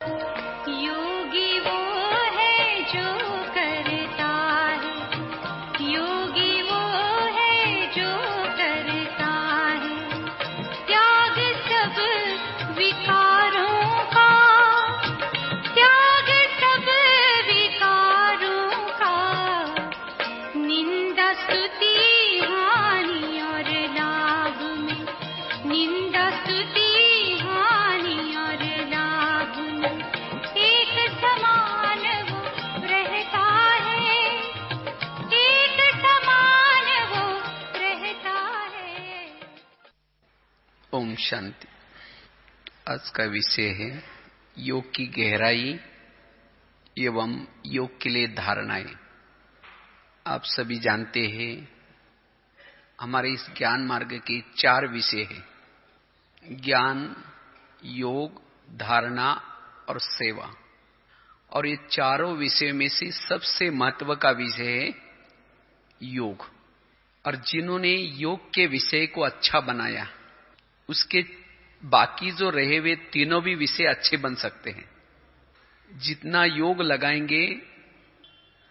योगी वो है जो करता है, योगी वो है जो करता है त्याग सब विकारों का, त्याग सब विकारों का। निंदा स्तुति हानि और लाभ में, निंदा स्तुति हानि और लाभ में एक समान वो रहता है, एक समान वो रहता है। ओम शांति। आज का विषय है योग की गहराई एवं योग के लिए धारणाएं। आप सभी जानते हैं हमारे इस ज्ञान मार्ग के 4 विषय हैं: ज्ञान, योग, धारणा और सेवा। और ये चारों विषयों में से सबसे महत्व का विषय है योग। और जिन्होंने योग के विषय को अच्छा बनाया, उसके बाकी जो रहे हुए तीनों भी विषय अच्छे बन सकते हैं। जितना योग लगाएंगे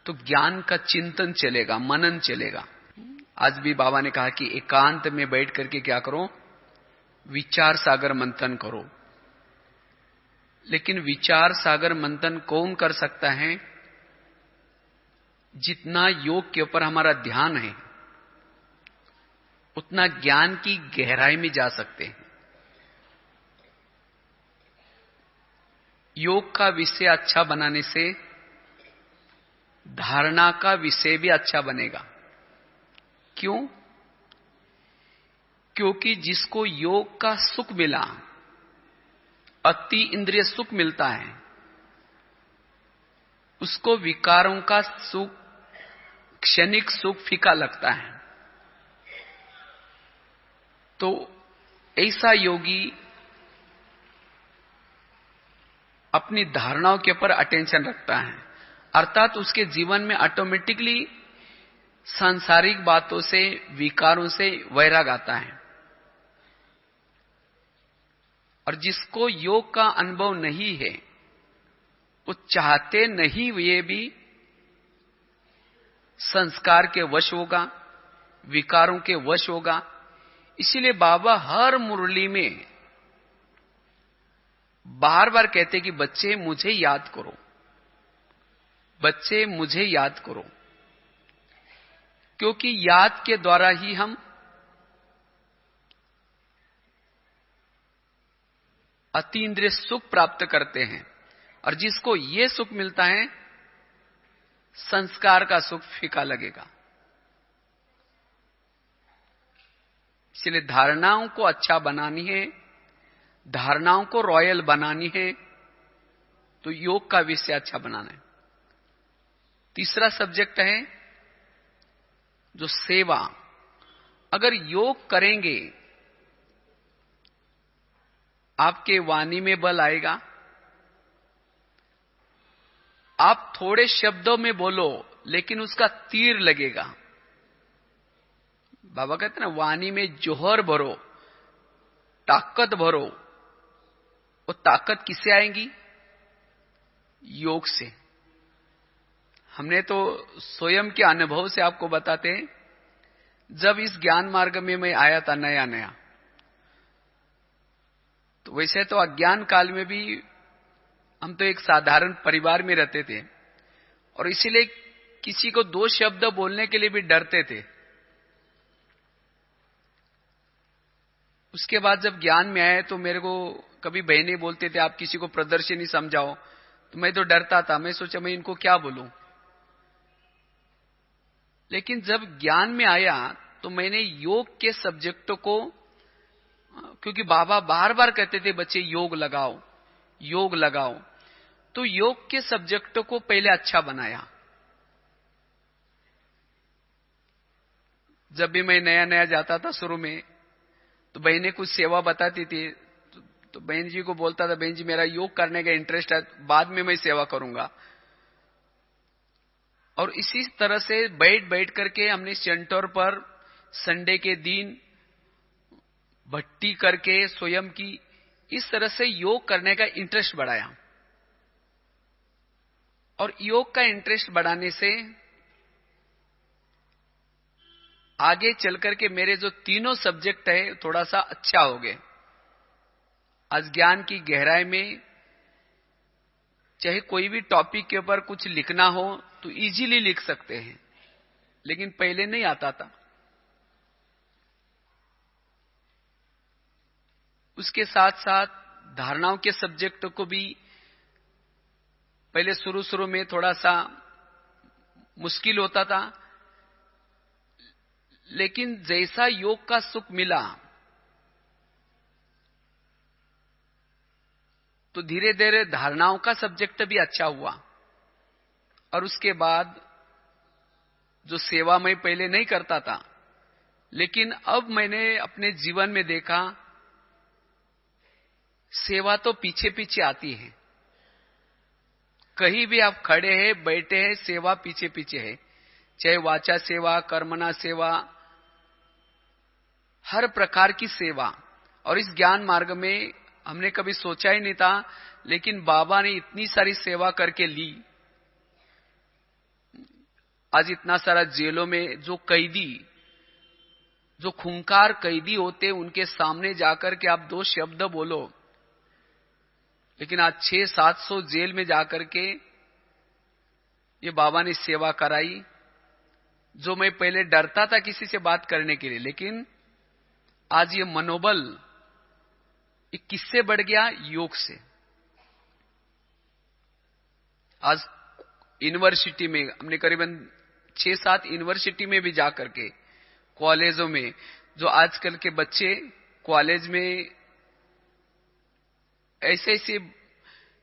तो ज्ञान का चिंतन चलेगा, मनन चलेगा। आज भी बाबा ने कहा कि एकांत में बैठ करके क्या करो, विचार सागर मंथन करो। लेकिन विचार सागर मंथन कौन कर सकता है? जितना योग के ऊपर हमारा ध्यान है, उतना ज्ञान की गहराई में जा सकते हैं। योग का विषय अच्छा बनाने से धारणा का विषय भी अच्छा बनेगा। क्यों? क्योंकि जिसको योग का सुख मिला, अति इंद्रिय सुख मिलता है, उसको विकारों का सुख, क्षणिक सुख फीका लगता है। तो ऐसा योगी अपनी धारणाओं के ऊपर अटेंशन रखता है, अर्थात उसके जीवन में ऑटोमेटिकली सांसारिक बातों से, विकारों से वैराग आता है। और जिसको योग का अनुभव नहीं है, वो चाहते नहीं हुए भी संस्कार के वश होगा, विकारों के वश होगा। इसीलिए बाबा हर मुरली में बार बार कहते कि बच्चे मुझे याद करो, बच्चे मुझे याद करो। क्योंकि याद के द्वारा ही हम अतीन्द्रिय सुख प्राप्त करते हैं। और जिसको ये सुख मिलता है, संस्कार का सुख फीका लगेगा। इसलिए धारणाओं को अच्छा बनानी है, धारणाओं को रॉयल बनानी है, तो योग का विषय अच्छा बनाना है। तीसरा सब्जेक्ट है जो सेवा। अगर योग करेंगे, आपके वाणी में बल आएगा। आप थोड़े शब्दों में बोलो, लेकिन उसका तीर लगेगा। बाबा कहते हैं ना, वाणी में जोहर भरो, ताकत भरो। वो ताकत किससे आएगी? योग से। हमने तो स्वयं के अनुभव से आपको बताते हैं। जब इस ज्ञान मार्ग में मैं आया था नया नया, तो वैसे तो अज्ञान काल में भी हम तो एक साधारण परिवार में रहते थे, और इसीलिए किसी को 2 शब्द बोलने के लिए भी डरते थे। उसके बाद जब ज्ञान में आए तो मेरे को कभी बहनें बोलते थे आप किसी को प्रदर्शनी समझाओ, तो मैं तो डरता था। मैं सोचा मैं इनको क्या बोलूं। लेकिन जब ज्ञान में आया तो मैंने योग के सब्जेक्टों को, क्योंकि बाबा बार बार कहते थे बच्चे योग लगाओ, योग लगाओ, तो योग के सब्जेक्टों को पहले अच्छा बनाया। जब भी मैं नया नया जाता था शुरू में, तो बहनें कुछ सेवा बताती थी, तो बहन जी को बोलता था, बहन जी मेरा योग करने का इंटरेस्ट है, बाद में मैं सेवा करूंगा। और इसी तरह से बैठ बैठ करके हमने सेंटर पर संडे के दिन भट्टी करके स्वयं की, इस तरह से योग करने का इंटरेस्ट बढ़ाया। और योग का इंटरेस्ट बढ़ाने से आगे चलकर के मेरे जो तीनों सब्जेक्ट है थोड़ा सा अच्छा हो गए। आज ज्ञान की गहराई में चाहे कोई भी टॉपिक के ऊपर कुछ लिखना हो तो इजीली लिख सकते हैं, लेकिन पहले नहीं आता था। उसके साथ साथ धारणाओं के सब्जेक्ट को भी पहले शुरू में थोड़ा सा मुश्किल होता था, लेकिन जैसा योग का सुख मिला तो धीरे धीरे धारणाओं का सब्जेक्ट भी अच्छा हुआ। और उसके बाद जो सेवा मैं पहले नहीं करता था, लेकिन अब मैंने अपने जीवन में देखा सेवा तो पीछे पीछे आती है। कहीं भी आप खड़े हैं बैठे हैं, सेवा पीछे पीछे है। चाहे वाचा सेवा, कर्मणा सेवा, हर प्रकार की सेवा। और इस ज्ञान मार्ग में हमने कभी सोचा ही नहीं था, लेकिन बाबा ने इतनी सारी सेवा करके ली। आज इतना सारा जेलों में जो कैदी, जो खूंखार कैदी होते, उनके सामने जाकर के आप 2 शब्द बोलो, लेकिन आज 600-700 जेल में जाकर के ये बाबा ने सेवा कराई। जो मैं पहले डरता था किसी से बात करने के लिए, लेकिन आज ये मनोबल ये किससे बढ़ गया? योग से। आज यूनिवर्सिटी में हमने करीबन 6-7 यूनिवर्सिटी में भी जाकर के, कॉलेजों में, जो आजकल के बच्चे कॉलेज में ऐसे ऐसे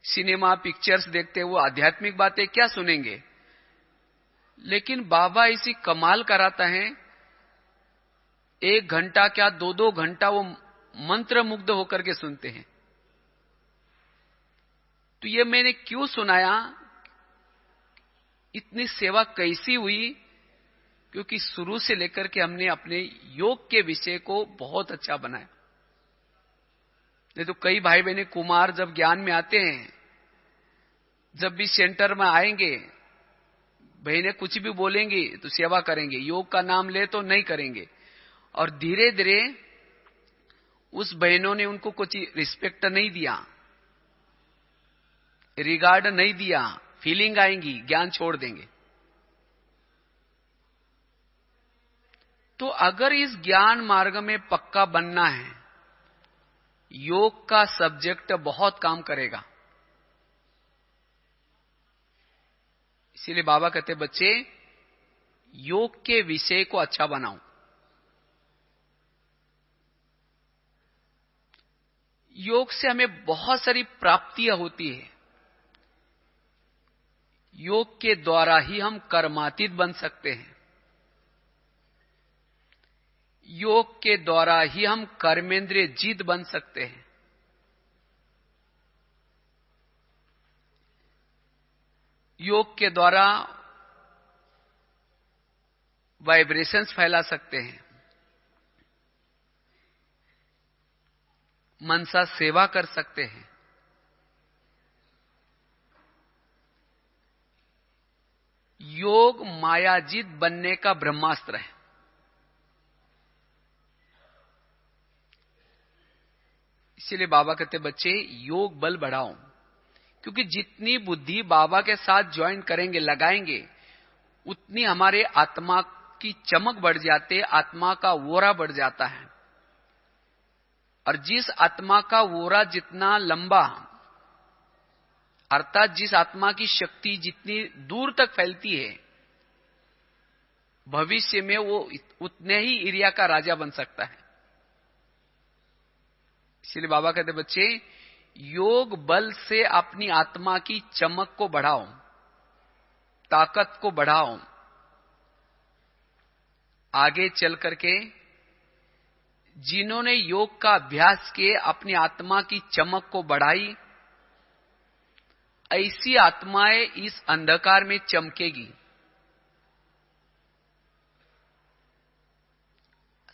सिनेमा पिक्चर्स देखते हैं, वो आध्यात्मिक बातें क्या सुनेंगे? लेकिन बाबा इसी कमाल कराता है, 1 घंटा क्या 2-2 घंटा वो मंत्र मुग्ध होकर के सुनते हैं। तो ये मैंने क्यों सुनाया? इतनी सेवा कैसी हुई? क्योंकि शुरू से लेकर के हमने अपने योग के विषय को बहुत अच्छा बनाया। नहीं तो कई भाई बहने कुमार जब ज्ञान में आते हैं, जब भी सेंटर में आएंगे, बहने कुछ भी बोलेंगे तो सेवा करेंगे, योग का नाम ले तो नहीं करेंगे। और धीरे धीरे उस बहनों ने उनको कुछ रिस्पेक्ट नहीं दिया, रिगार्ड नहीं दिया, फीलिंग आएंगी, ज्ञान छोड़ देंगे। तो अगर इस ज्ञान मार्ग में पक्का बनना है, योग का सब्जेक्ट बहुत काम करेगा। इसीलिए बाबा कहते बच्चे योग के विषय को अच्छा बनाओ। योग से हमें बहुत सारी प्राप्तियां होती है। योग के द्वारा ही हम कर्मातीत बन सकते हैं। योग के द्वारा ही हम कर्मेंद्रिय जीत बन सकते हैं। योग के द्वारा वाइब्रेशंस फैला सकते हैं, मनसा सेवा कर सकते हैं। योग मायाजीत बनने का ब्रह्मास्त्र है। इसीलिए बाबा कहते बच्चे योग बल बढ़ाओ, क्योंकि जितनी बुद्धि बाबा के साथ ज्वाइन करेंगे, लगाएंगे, उतनी हमारे आत्मा की चमक बढ़ जाती, आत्मा का वोरा बढ़ जाता है। और जिस आत्मा का वोरा जितना लंबा, अर्थात जिस आत्मा की शक्ति जितनी दूर तक फैलती है, भविष्य में वो उतने ही एरिया का राजा बन सकता है। इसलिए बाबा कहते बच्चे योग बल से अपनी आत्मा की चमक को बढ़ाओ, ताकत को बढ़ाओ। आगे चल करके जिन्होंने योग का अभ्यास किए, अपनी आत्मा की चमक को बढ़ाई, ऐसी आत्माएं इस अंधकार में चमकेगी।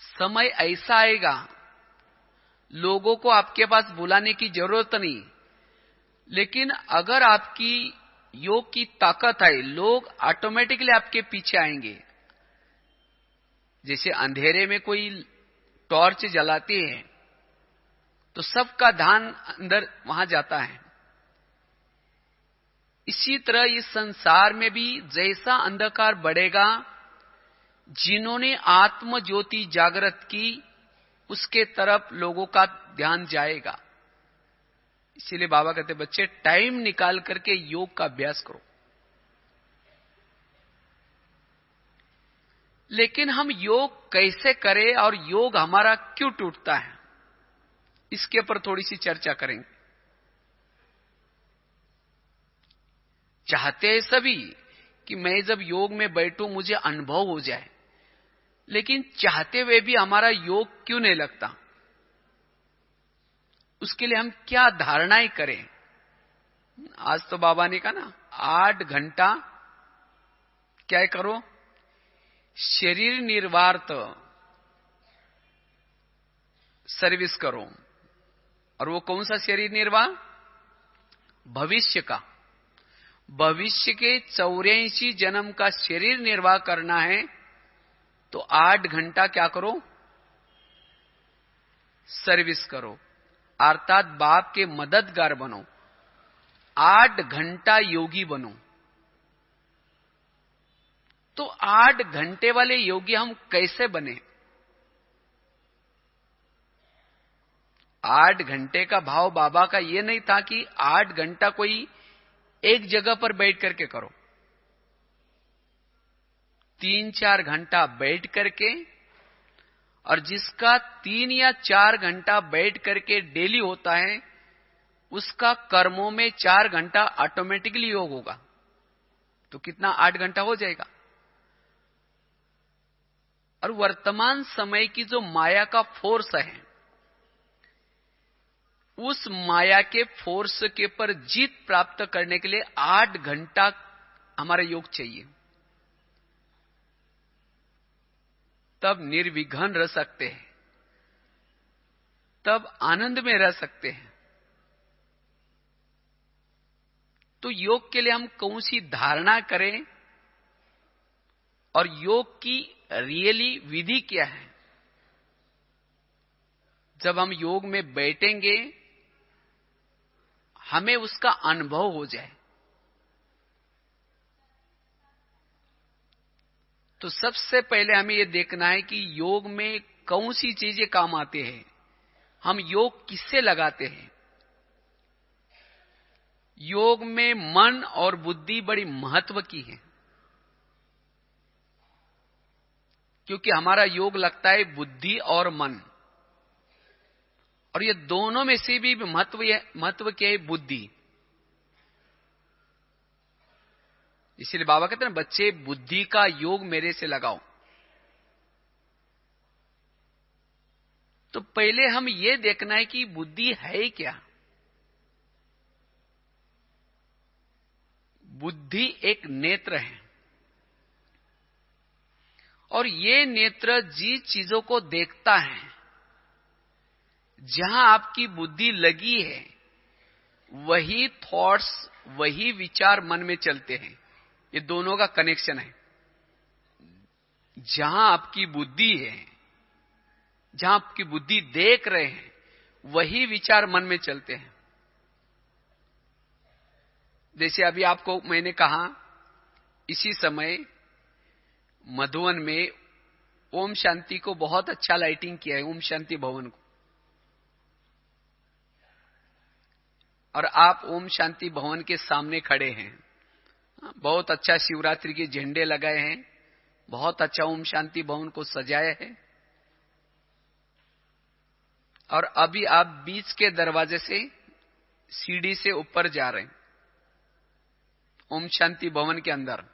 समय ऐसा आएगा, लोगों को आपके पास बुलाने की जरूरत नहीं, लेकिन अगर आपकी योग की ताकत है, लोग ऑटोमेटिकली आपके पीछे आएंगे। जैसे अंधेरे में कोई टॉर्च जलाती है तो सबका ध्यान अंदर वहां जाता है। इसी तरह इस संसार में भी जैसा अंधकार बढ़ेगा, जिन्होंने आत्म ज्योति जागृत की उसके तरफ लोगों का ध्यान जाएगा। इसीलिए बाबा कहते बच्चे टाइम निकाल करके योग का अभ्यास करो। लेकिन हम योग कैसे करें और योग हमारा क्यों टूटता है, इसके ऊपर थोड़ी सी चर्चा करेंगे। चाहते हैं सभी कि मैं जब योग में बैठूं मुझे अनुभव हो जाए, लेकिन चाहते हुए भी हमारा योग क्यों नहीं लगता? उसके लिए हम क्या धारणाएं करें? आज तो बाबा ने कहा ना 8 घंटा क्या करो, शरीर निर्वार्थ सर्विस करो। और वो कौन सा शरीर निर्वाह? भविष्य का। भविष्य के 84 जन्म का शरीर निर्वाह करना है तो 8 घंटा क्या करो, सर्विस करो, अर्थात बाप के मददगार बनो। 8 घंटा योगी बनो। तो 8 घंटे वाले योगी हम कैसे बने? 8 घंटे का भाव बाबा का ये नहीं था कि 8 घंटा कोई एक जगह पर बैठ करके करो। 3-4 घंटा बैठ करके, और जिसका 3 या 4 घंटा बैठ करके डेली होता है उसका कर्मों में 4 घंटा ऑटोमेटिकली योग होगा। तो कितना 8 घंटा हो जाएगा। और वर्तमान समय की जो माया का फोर्स है, उस माया के फोर्स के पर जीत प्राप्त करने के लिए 8 घंटा हमारा योग चाहिए। तब निर्विघ्न रह सकते हैं, तब आनंद में रह सकते हैं। तो योग के लिए हम कौन सी धारणा करें और योग की रियली विधि क्या है? जब हम योग में बैठेंगे हमें उसका अनुभव हो जाए। तो सबसे पहले हमें यह देखना है कि योग में कौन सी चीजें काम आते हैं, हम योग किससे लगाते हैं। योग में मन और बुद्धि बड़ी महत्व की है, क्योंकि हमारा योग लगता है बुद्धि और मन, और ये दोनों में से भी महत्व क्या है? बुद्धि। इसीलिए बाबा कहते हैं बच्चे बुद्धि का योग मेरे से लगाओ। तो पहले हम ये देखना है कि बुद्धि है क्या। बुद्धि एक नेत्र है, और ये नेत्र जिस चीजों को देखता है, जहां आपकी बुद्धि लगी है वही थॉट्स, वही विचार मन में चलते हैं। ये दोनों का कनेक्शन है। जहां आपकी बुद्धि है, जहां आपकी बुद्धि देख रहे हैं, वही विचार मन में चलते हैं। जैसे अभी आपको मैंने कहा, इसी समय मधुवन में ओम शांति को बहुत अच्छा लाइटिंग किया है, ओम शांति भवन को। और आप ओम शांति भवन के सामने खड़े हैं। बहुत अच्छा शिवरात्रि के झंडे लगाए हैं, बहुत अच्छा ओम शांति भवन को सजाया है। और अभी आप बीच के दरवाजे से सीढ़ी से ऊपर जा रहे हैं ओम शांति भवन के अंदर।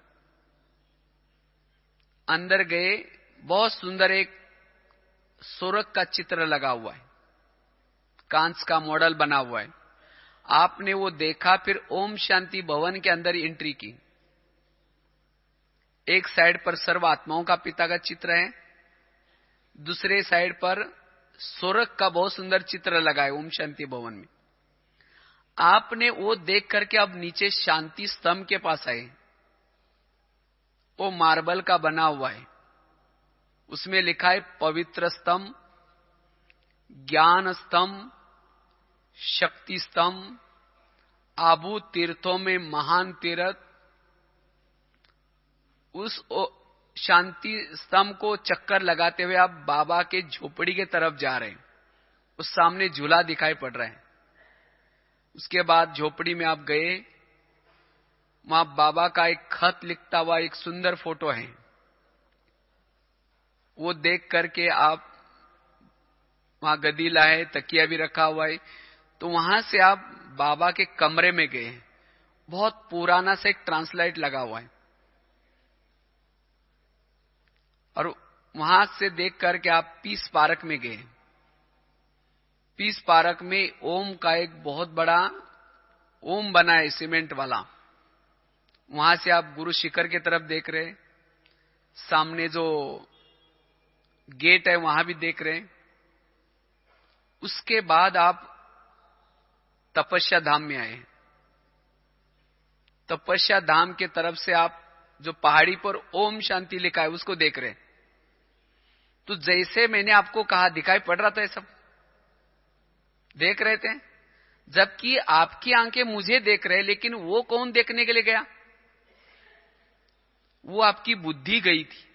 अंदर गए, बहुत सुंदर एक सोरख का चित्र लगा हुआ है, कांच का मॉडल बना हुआ है। आपने वो देखा, फिर ओम शांति भवन के अंदर एंट्री की। एक साइड पर सर्व आत्माओं का पिता का चित्र है, दूसरे साइड पर सोरख का बहुत सुंदर चित्र लगा है ओम शांति भवन में। आपने वो देख करके अब नीचे शांति स्तंभ के पास आए। वो मार्बल का बना हुआ है, उसमें लिखा है पवित्र स्तंभ, ज्ञान स्तंभ, शक्ति स्तंभ, आबू तीर्थों में महान तीर्थ। उस शांति स्तंभ को चक्कर लगाते हुए आप बाबा के झोपड़ी के तरफ जा रहे हैं। उस सामने झूला दिखाई पड़ रहा है। उसके बाद झोपड़ी में आप गए, वहां बाबा का एक खत लिखता हुआ एक सुंदर फोटो है। वो देख करके आप वहां गदी लाए, तकिया भी रखा हुआ है। तो वहां से आप बाबा के कमरे में गए। बहुत पुराना सा एक ट्रांसलाइट लगा हुआ है, और वहां से देख करके आप पीस पार्क में गए। पीस पार्क में ओम का एक बहुत बड़ा ओम बना है सीमेंट वाला। वहां से आप गुरु शिखर की तरफ देख रहे, सामने जो गेट है वहां भी देख रहे। उसके बाद आप तपस्या धाम में आए। तपस्या धाम के तरफ से आप जो पहाड़ी पर ओम शांति लिखा है उसको देख रहे। तो जैसे मैंने आपको कहा दिखाई पड़ रहा था, ये सब देख रहे थे, जबकि आपकी आंखें मुझे देख रहे, लेकिन वो कौन देखने के लिए गया? वो आपकी बुद्धि गई थी।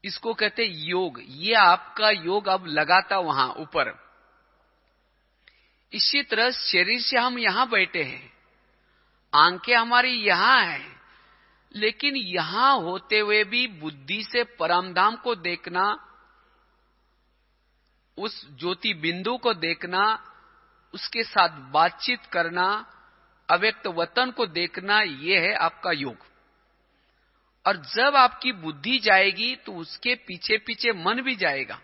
इसको कहते योग। ये आपका योग अब लगा था वहां ऊपर। इसी तरह शरीर से हम यहां बैठे हैं, आंखें हमारी यहां हैं, लेकिन यहां होते हुए भी बुद्धि से परमधाम को देखना, उस ज्योति बिंदु को देखना, उसके साथ बातचीत करना, अव्यक्त वतन को देखना, यह है आपका योग। और जब आपकी बुद्धि जाएगी तो उसके पीछे पीछे मन भी जाएगा।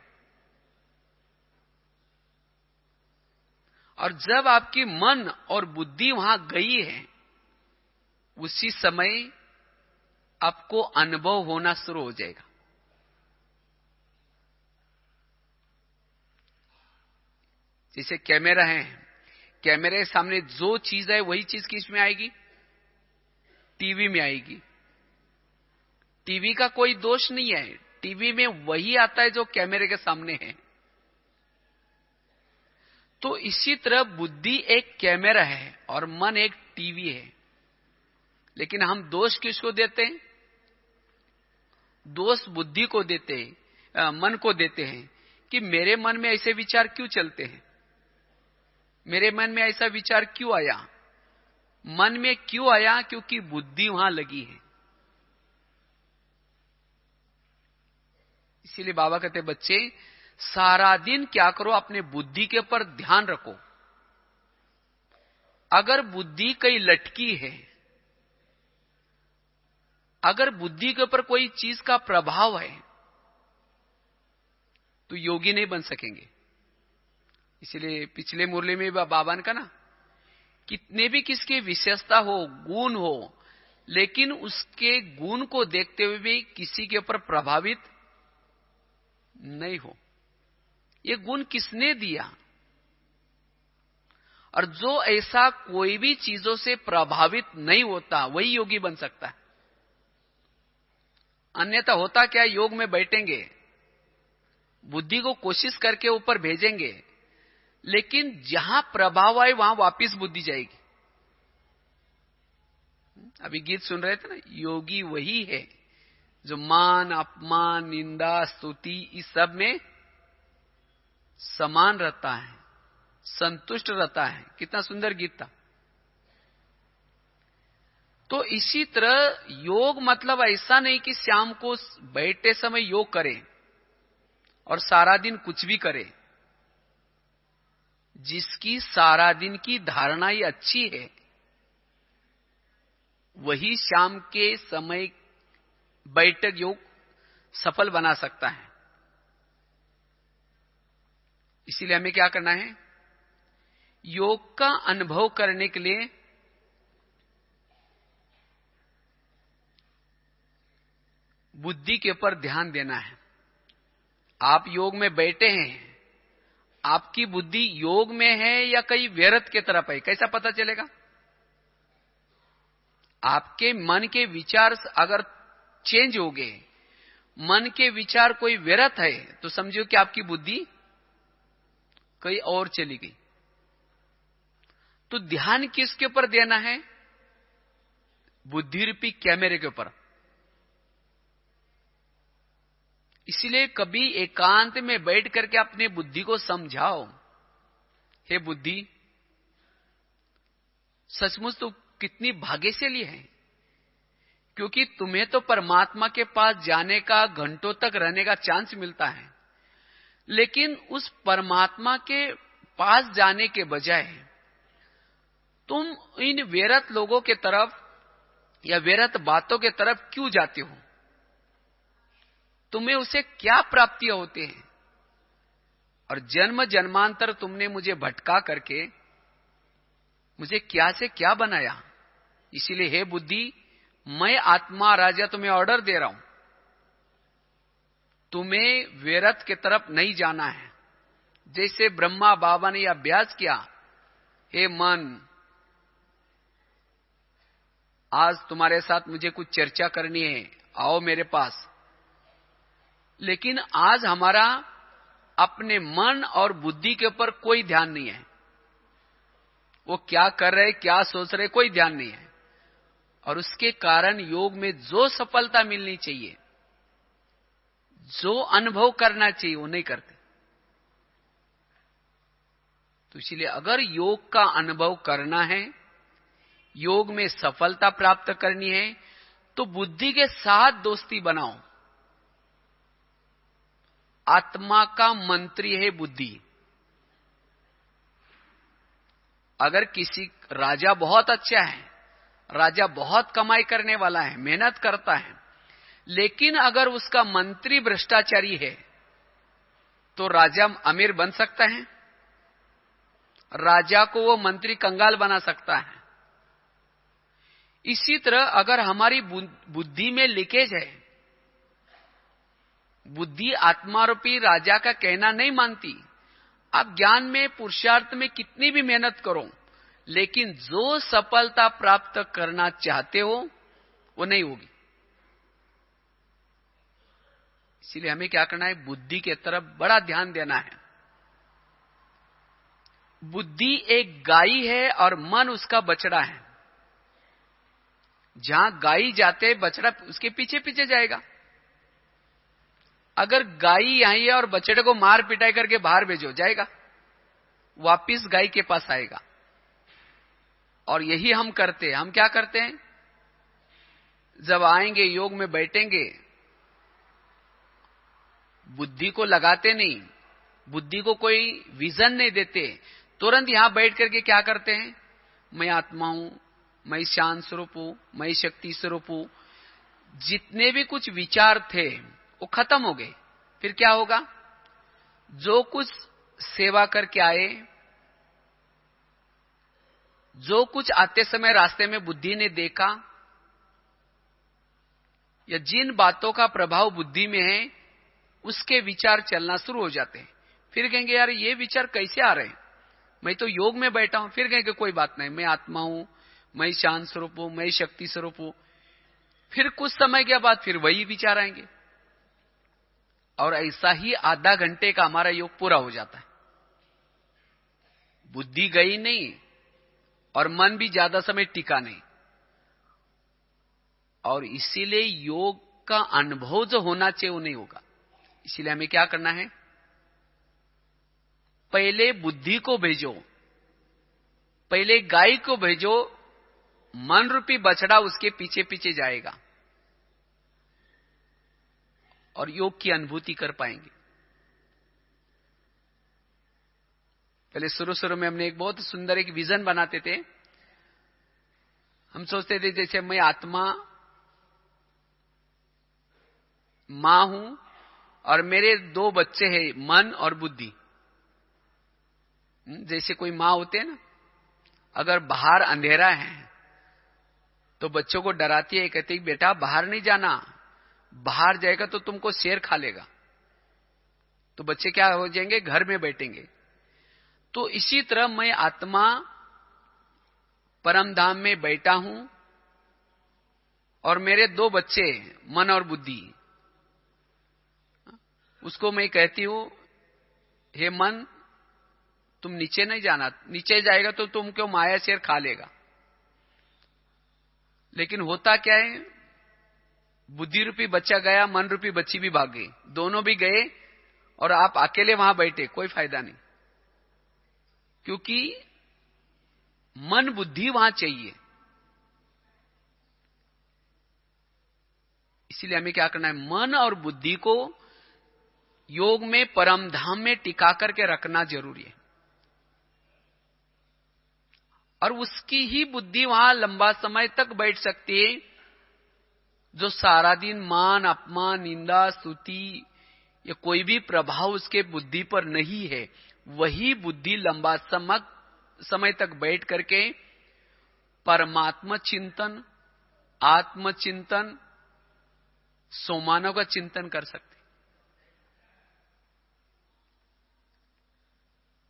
और जब आपकी मन और बुद्धि वहां गई है, उसी समय आपको अनुभव होना शुरू हो जाएगा। जैसे कैमरा है, कैमरे के सामने जो चीज है वही चीज किस में आएगी? टीवी में आएगी। टीवी का कोई दोष नहीं है, टीवी में वही आता है जो कैमरे के सामने है। तो इसी तरह बुद्धि एक कैमरा है और मन एक टीवी है। लेकिन हम दोष किसको देते हैं? दोष बुद्धि को देते हैं, मन को देते हैं कि मेरे मन में ऐसे विचार क्यों चलते हैं, मेरे मन में ऐसा विचार क्यों आया। मन में क्यों आया? क्योंकि बुद्धि वहां लगी है। इसीलिए बाबा कहते बच्चे सारा दिन क्या करो, अपने बुद्धि के ऊपर ध्यान रखो। अगर बुद्धि कहीं लटकी है, अगर बुद्धि के ऊपर कोई चीज का प्रभाव है, तो योगी नहीं बन सकेंगे। इसलिए पिछले मुरली में बाबा ने कहा ना, कितने भी किसकी विशेषता हो, गुण हो, लेकिन उसके गुण को देखते हुए भी किसी के ऊपर प्रभावित नहीं हो। ये गुण किसने दिया? और जो ऐसा कोई भी चीजों से प्रभावित नहीं होता, वही योगी बन सकता है। अन्यथा होता क्या, योग में बैठेंगे, बुद्धि को कोशिश करके ऊपर भेजेंगे, लेकिन जहां प्रभाव आए वहां वापिस बुद्धि जाएगी। अभी गीत सुन रहे थे ना, योगी वही है जो मान अपमान निंदा स्तुति इस सब में समान रहता है, संतुष्ट रहता है। कितना सुंदर गीत था। तो इसी तरह योग मतलब ऐसा नहीं कि शाम को बैठे समय योग करें और सारा दिन कुछ भी करें। जिसकी सारा दिन की धारणा ही अच्छी है, वही शाम के समय बैठक योग सफल बना सकता है। इसीलिए हमें क्या करना है, योग का अनुभव करने के लिए बुद्धि के ऊपर ध्यान देना है। आप योग में बैठे हैं, आपकी बुद्धि योग में है या कहीं व्यर्थ के तरफ है, कैसा पता चलेगा? आपके मन के विचार अगर चेंज हो गए, मन के विचार कोई व्यर्थ है, तो समझो कि आपकी बुद्धि कहीं और चली गई। तो ध्यान किसके ऊपर देना है? बुद्धि रूपी कैमरे के ऊपर। इसलिए कभी एकांत में बैठ करके अपने बुद्धि को समझाओ, हे बुद्धि, सचमुच तो कितनी भाग्यशाली है, क्योंकि तुम्हें तो परमात्मा के पास जाने का, घंटों तक रहने का चांस मिलता है, लेकिन उस परमात्मा के पास जाने के बजाय तुम इन व्यर्थ लोगों के तरफ या व्यर्थ बातों के तरफ क्यों जाते हो? तुम्हें उसे क्या प्राप्ति होते हैं? और जन्म जन्मांतर तुमने मुझे भटका करके मुझे क्या से क्या बनाया। इसीलिए हे बुद्धि, मैं आत्मा राजा तुम्हें ऑर्डर दे रहा हूं, तुम्हें व्यर्थ की तरफ नहीं जाना है। जैसे ब्रह्मा बाबा ने अभ्यास किया, हे मन, आज तुम्हारे साथ मुझे कुछ चर्चा करनी है, आओ मेरे पास। लेकिन आज हमारा अपने मन और बुद्धि के ऊपर कोई ध्यान नहीं है। वो क्या कर रहे, क्या सोच रहे, कोई ध्यान नहीं है। और उसके कारण योग में जो सफलता मिलनी चाहिए, जो अनुभव करना चाहिए, वो नहीं करते। तो इसलिए अगर योग का अनुभव करना है, योग में सफलता प्राप्त करनी है, तो बुद्धि के साथ दोस्ती बनाओ। आत्मा का मंत्री है बुद्धि। अगर किसी राजा बहुत अच्छा है, राजा बहुत कमाई करने वाला है, मेहनत करता है, लेकिन अगर उसका मंत्री भ्रष्टाचारी है, तो राजा अमीर बन सकता है? राजा को वो मंत्री कंगाल बना सकता है। इसी तरह अगर हमारी बुद्धि में लीकेज है, बुद्धि आत्मा रूपी राजा का कहना नहीं मानती, आप ज्ञान में, पुरुषार्थ में कितनी भी मेहनत करो, लेकिन जो सफलता प्राप्त करना चाहते हो वो नहीं होगी। इसीलिए हमें क्या करना है? बुद्धि के तरफ बड़ा ध्यान देना है। बुद्धि एक गाय है और मन उसका बछड़ा है। जहां गाय जाते, बछड़ा उसके पीछे पीछे जाएगा। अगर गाय यहीं है और बछड़े को मार पिटाई करके बाहर भेजो, जाएगा? वापिस गाय के पास आएगा। और यही हम करते हैं। हम क्या करते हैं? जब आएंगे, योग में बैठेंगे, बुद्धि को लगाते नहीं, बुद्धि को कोई विजन नहीं देते, तुरंत यहां बैठ करके क्या करते हैं? मैं आत्मा हूं, मैं शांत स्वरूप हूं, मैं शक्ति स्वरूप हूं। जितने भी कुछ विचार थे वो खत्म हो गए। फिर क्या होगा? जो कुछ सेवा करके आए, जो कुछ आते समय रास्ते में बुद्धि ने देखा, या जिन बातों का प्रभाव बुद्धि में है, उसके विचार चलना शुरू हो जाते हैं। फिर कहेंगे यार ये विचार कैसे आ रहे हैं, मैं तो योग में बैठा हूं। फिर कहेंगे कोई बात नहीं, मैं आत्मा हूं, मैं शांत स्वरूप हूं, मैं शक्ति स्वरूप हूं। फिर कुछ समय के बाद फिर वही विचार आएंगे, और ऐसा ही आधा घंटे का हमारा योग पूरा हो जाता है। बुद्धि गई नहीं और मन भी ज्यादा समय टिका नहीं। और इसीलिए योग का अनुभव जो होना चाहिए वो नहीं होगा। इसीलिए हमें क्या करना है? पहले बुद्धि को भेजो, पहले गाय को भेजो, मन रूपी बछड़ा उसके पीछे पीछे जाएगा और योग की अनुभूति कर पाएंगे। पहले शुरू शुरू में हमने एक बहुत सुंदर एक विजन बनाते थे। हम सोचते थे जैसे मैं आत्मा मां हूं और मेरे दो बच्चे हैं, मन और बुद्धि। जैसे कोई मां होते हैं ना, अगर बाहर अंधेरा है तो बच्चों को डराती है, कहती है बेटा बाहर नहीं जाना, बाहर जाएगा तो तुमको शेर खा लेगा। तो बच्चे क्या हो जाएंगे? घर में बैठेंगे। तो इसी तरह मैं आत्मा परम धाम में बैठा हूं और मेरे दो बच्चे मन और बुद्धि, उसको मैं कहती हूं हे मन तुम नीचे नहीं जाना, नीचे जाएगा तो तुमको माया शेर खा लेगा। लेकिन होता क्या है, बुद्धि रूपी बच्चा गया, मन रूपी बच्ची भी भाग गई, दोनों भी गए और आप अकेले वहां बैठे, कोई फायदा नहीं। क्योंकि मन बुद्धि वहां चाहिए। इसीलिए हमें क्या करना है, मन और बुद्धि को योग में परम धाम में टिका करके रखना जरूरी है। और उसकी ही बुद्धि वहां लंबा समय तक बैठ सकती है जो सारा दिन मान अपमान निंदा स्तुति या कोई भी प्रभाव उसके बुद्धि पर नहीं है। वही बुद्धि लंबा समय तक बैठ करके परमात्मा चिंतन, आत्मचिंतन, सोमानों का चिंतन कर सकते।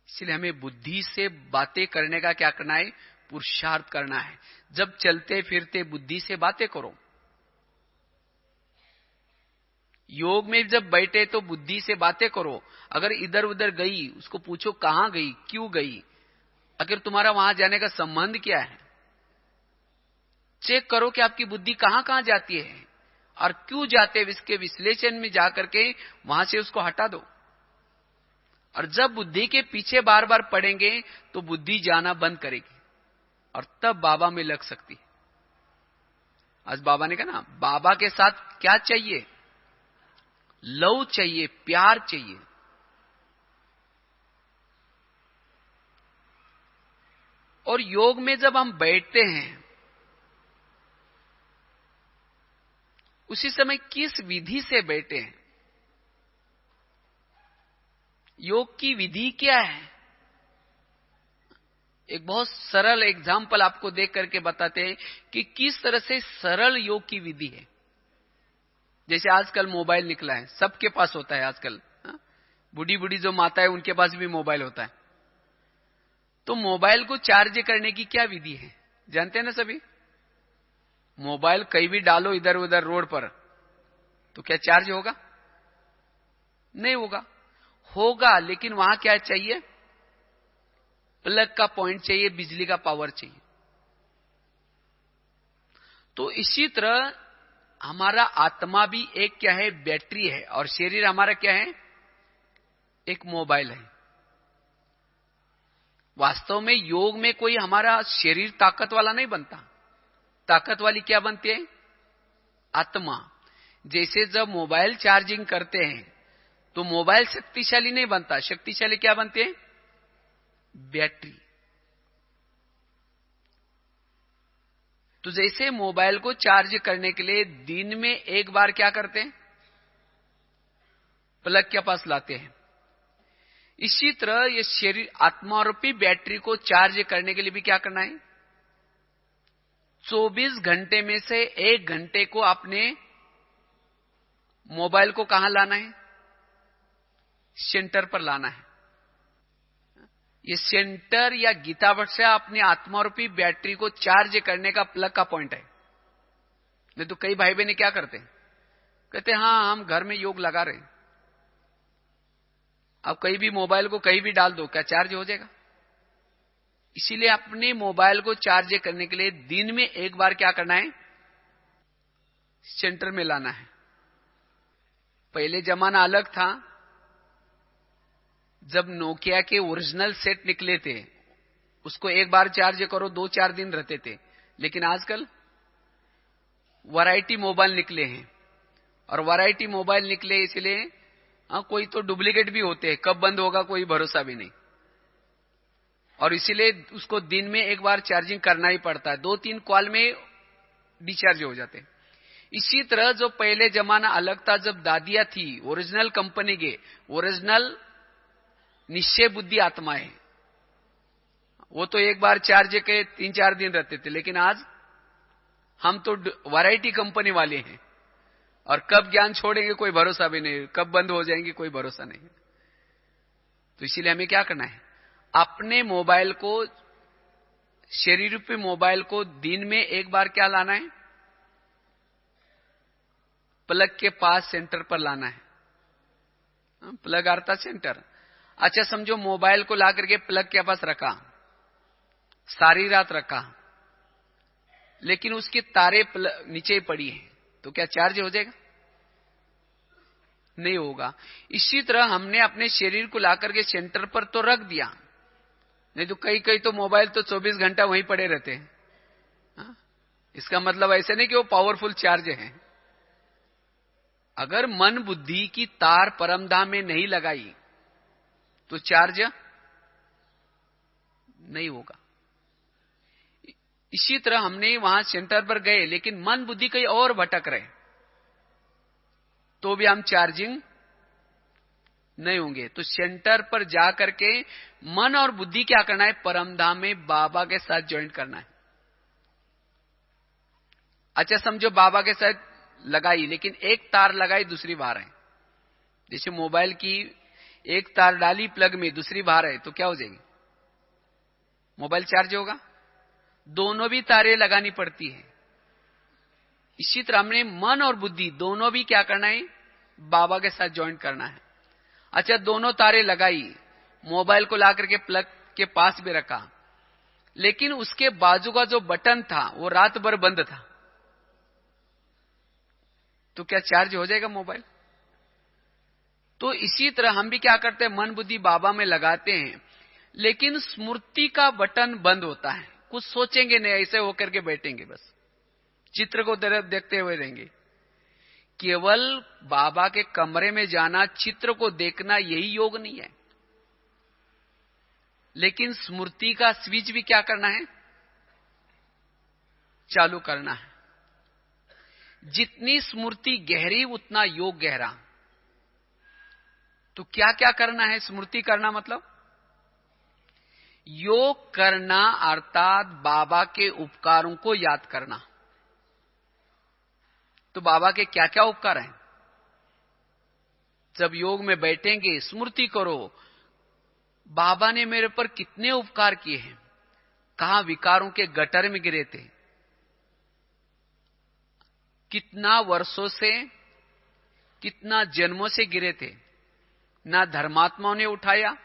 इसलिए हमें बुद्धि से बातें करने का क्या करना है, पुरुषार्थ करना है। जब चलते फिरते बुद्धि से बातें करो, योग में जब बैठे तो बुद्धि से बातें करो। अगर इधर उधर गई उसको पूछो कहां गई, क्यों गई, अगर तुम्हारा वहां जाने का संबंध क्या है, चेक करो कि आपकी बुद्धि कहां कहां जाती है और क्यों जाते हैं, इसके विश्लेषण में जाकर के वहां से उसको हटा दो। और जब बुद्धि के पीछे बार बार पड़ेंगे तो बुद्धि जाना बंद करेगी और तब बाबा में लग सकती है। आज बाबा ने कहा ना, बाबा के साथ क्या चाहिए, लव चाहिए, प्यार चाहिए। और योग में जब हम बैठते हैं उसी समय किस विधि से बैठे हैं, योग की विधि क्या है। एक बहुत सरल एग्जाम्पल आपको देख करके बताते हैं कि किस तरह से सरल योग की विधि है। जैसे आजकल मोबाइल निकला है, सबके पास होता है आजकल, बूढ़ी बूढ़ी जो माता है उनके पास भी मोबाइल होता है। तो मोबाइल को चार्ज करने की क्या विधि है, जानते हैं ना सभी। मोबाइल कहीं भी डालो इधर उधर रोड पर तो क्या चार्ज होगा, नहीं होगा। होगा लेकिन वहां क्या चाहिए, प्लग का पॉइंट चाहिए, बिजली का पावर चाहिए। तो इसी तरह हमारा आत्मा भी एक क्या है, बैटरी है, और शरीर हमारा क्या है, एक मोबाइल है। वास्तव में योग में कोई हमारा शरीर ताकत वाला नहीं बनता, ताकत वाली क्या बनती है, आत्मा। जैसे जब मोबाइल चार्जिंग करते हैं तो मोबाइल शक्तिशाली नहीं बनता, शक्तिशाली क्या बनती है, बैटरी। तो जैसे मोबाइल को चार्ज करने के लिए दिन में एक बार क्या करते हैं, प्लग के पास लाते हैं, इसी तरह ये शरीर आत्मा रूपी बैटरी को चार्ज करने के लिए भी क्या करना है, 24 घंटे में से 1 घंटे को अपने मोबाइल को कहां लाना है, सेंटर पर लाना है। ये सेंटर या गीता वर्षा अपने आत्मा रूपी बैटरी को चार्ज करने का प्लग का पॉइंट है। नहीं तो कई भाई बहन क्या करते हैं, कहते हैं हाँ हम घर में योग लगा रहे हैं। अब कहीं भी मोबाइल को कहीं भी डाल दो, क्या चार्ज हो जाएगा। इसीलिए अपने मोबाइल को चार्ज करने के लिए दिन में एक बार क्या करना है, सेंटर में लाना है। पहले जमाना अलग था, जब नोकिया के ओरिजिनल सेट निकले थे उसको एक बार चार्ज करो 2-4 दिन रहते थे। लेकिन आजकल वैरायटी मोबाइल निकले हैं, और वैरायटी मोबाइल निकले इसलिए कोई तो डुप्लीकेट भी होते हैं, कब बंद होगा कोई भरोसा भी नहीं। और इसीलिए उसको दिन में एक बार चार्जिंग करना ही पड़ता है, 2-3 कॉल में डिस्चार्ज हो जाते हैं। इसी तरह जो पहले जमाना अलग था, जब दादियां थी ओरिजिनल कंपनी के, ओरिजिनल निश्चय बुद्धि आत्मा है, वो तो एक बार चार्ज के 3-4 दिन रहते थे। लेकिन आज हम तो वैरायटी कंपनी वाले हैं, और कब ज्ञान छोड़ेंगे कोई भरोसा भी नहीं, कब बंद हो जाएंगे कोई भरोसा नहीं। तो इसीलिए हमें क्या करना है, अपने मोबाइल को, शरीर रूपी मोबाइल को दिन में एक बार क्या लाना है? प्लग के पास सेंटर पर लाना है। प्लग आता सेंटर। अच्छा, समझो मोबाइल को ला करके प्लग के पास रखा, सारी रात रखा, लेकिन उसकी तारे नीचे ही पड़ी है, तो क्या चार्ज हो जाएगा? नहीं होगा। इसी तरह हमने अपने शरीर को ला करके सेंटर पर तो रख दिया, नहीं तो कई कई तो मोबाइल तो 24 घंटा वहीं पड़े रहते हैं। इसका मतलब ऐसे नहीं कि वो पावरफुल चार्ज है। अगर मन बुद्धि की तार परमधाम में नहीं लगाई तो चार्ज नहीं होगा। इसी तरह हमने वहां सेंटर पर गए, लेकिन मन बुद्धि कहीं और भटक रहे, तो भी हम चार्जिंग नहीं होंगे। तो सेंटर पर जाकर के मन और बुद्धि क्या करना है? परमधाम में बाबा के साथ ज्वाइन करना है। अच्छा, समझो बाबा के साथ लगाई, लेकिन एक तार लगाई, दूसरी बाहर है। जैसे मोबाइल की एक तार डाली प्लग में, दूसरी बाहर है, तो क्या हो जाएगी? मोबाइल चार्ज होगा? दोनों भी तारें लगानी पड़ती है। इसी तरह हमने मन और बुद्धि दोनों भी क्या करना है? बाबा के साथ ज्वाइन करना है। अच्छा, दोनों तारें लगाई, मोबाइल को ला करके प्लग के पास भी रखा, लेकिन उसके बाजू का जो बटन था वो रात भर बंद था, तो क्या चार्ज हो जाएगा मोबाइल? तो इसी तरह हम भी क्या करते हैं? मन बुद्धि बाबा में लगाते हैं, लेकिन स्मृति का बटन बंद होता है। कुछ सोचेंगे नहीं, ऐसे होकर के बैठेंगे, बस चित्र को देखते हुए रहेंगे। केवल बाबा के कमरे में जाना, चित्र को देखना, यही योग नहीं है। लेकिन स्मृति का स्विच भी क्या करना है? चालू करना है। जितनी स्मृति गहरी उतना योग गहरा। तो क्या क्या करना है? स्मृति करना मतलब योग करना, अर्थात बाबा के उपकारों को याद करना। तो बाबा के क्या क्या उपकार हैं? जब योग में बैठेंगे स्मृति करो, बाबा ने मेरे पर कितने उपकार किए हैं, कहां विकारों के गटर में गिरे थे, कितना वर्षों से, कितना जन्मों से गिरे थे, ना धर्मात्माओं ने उठाया,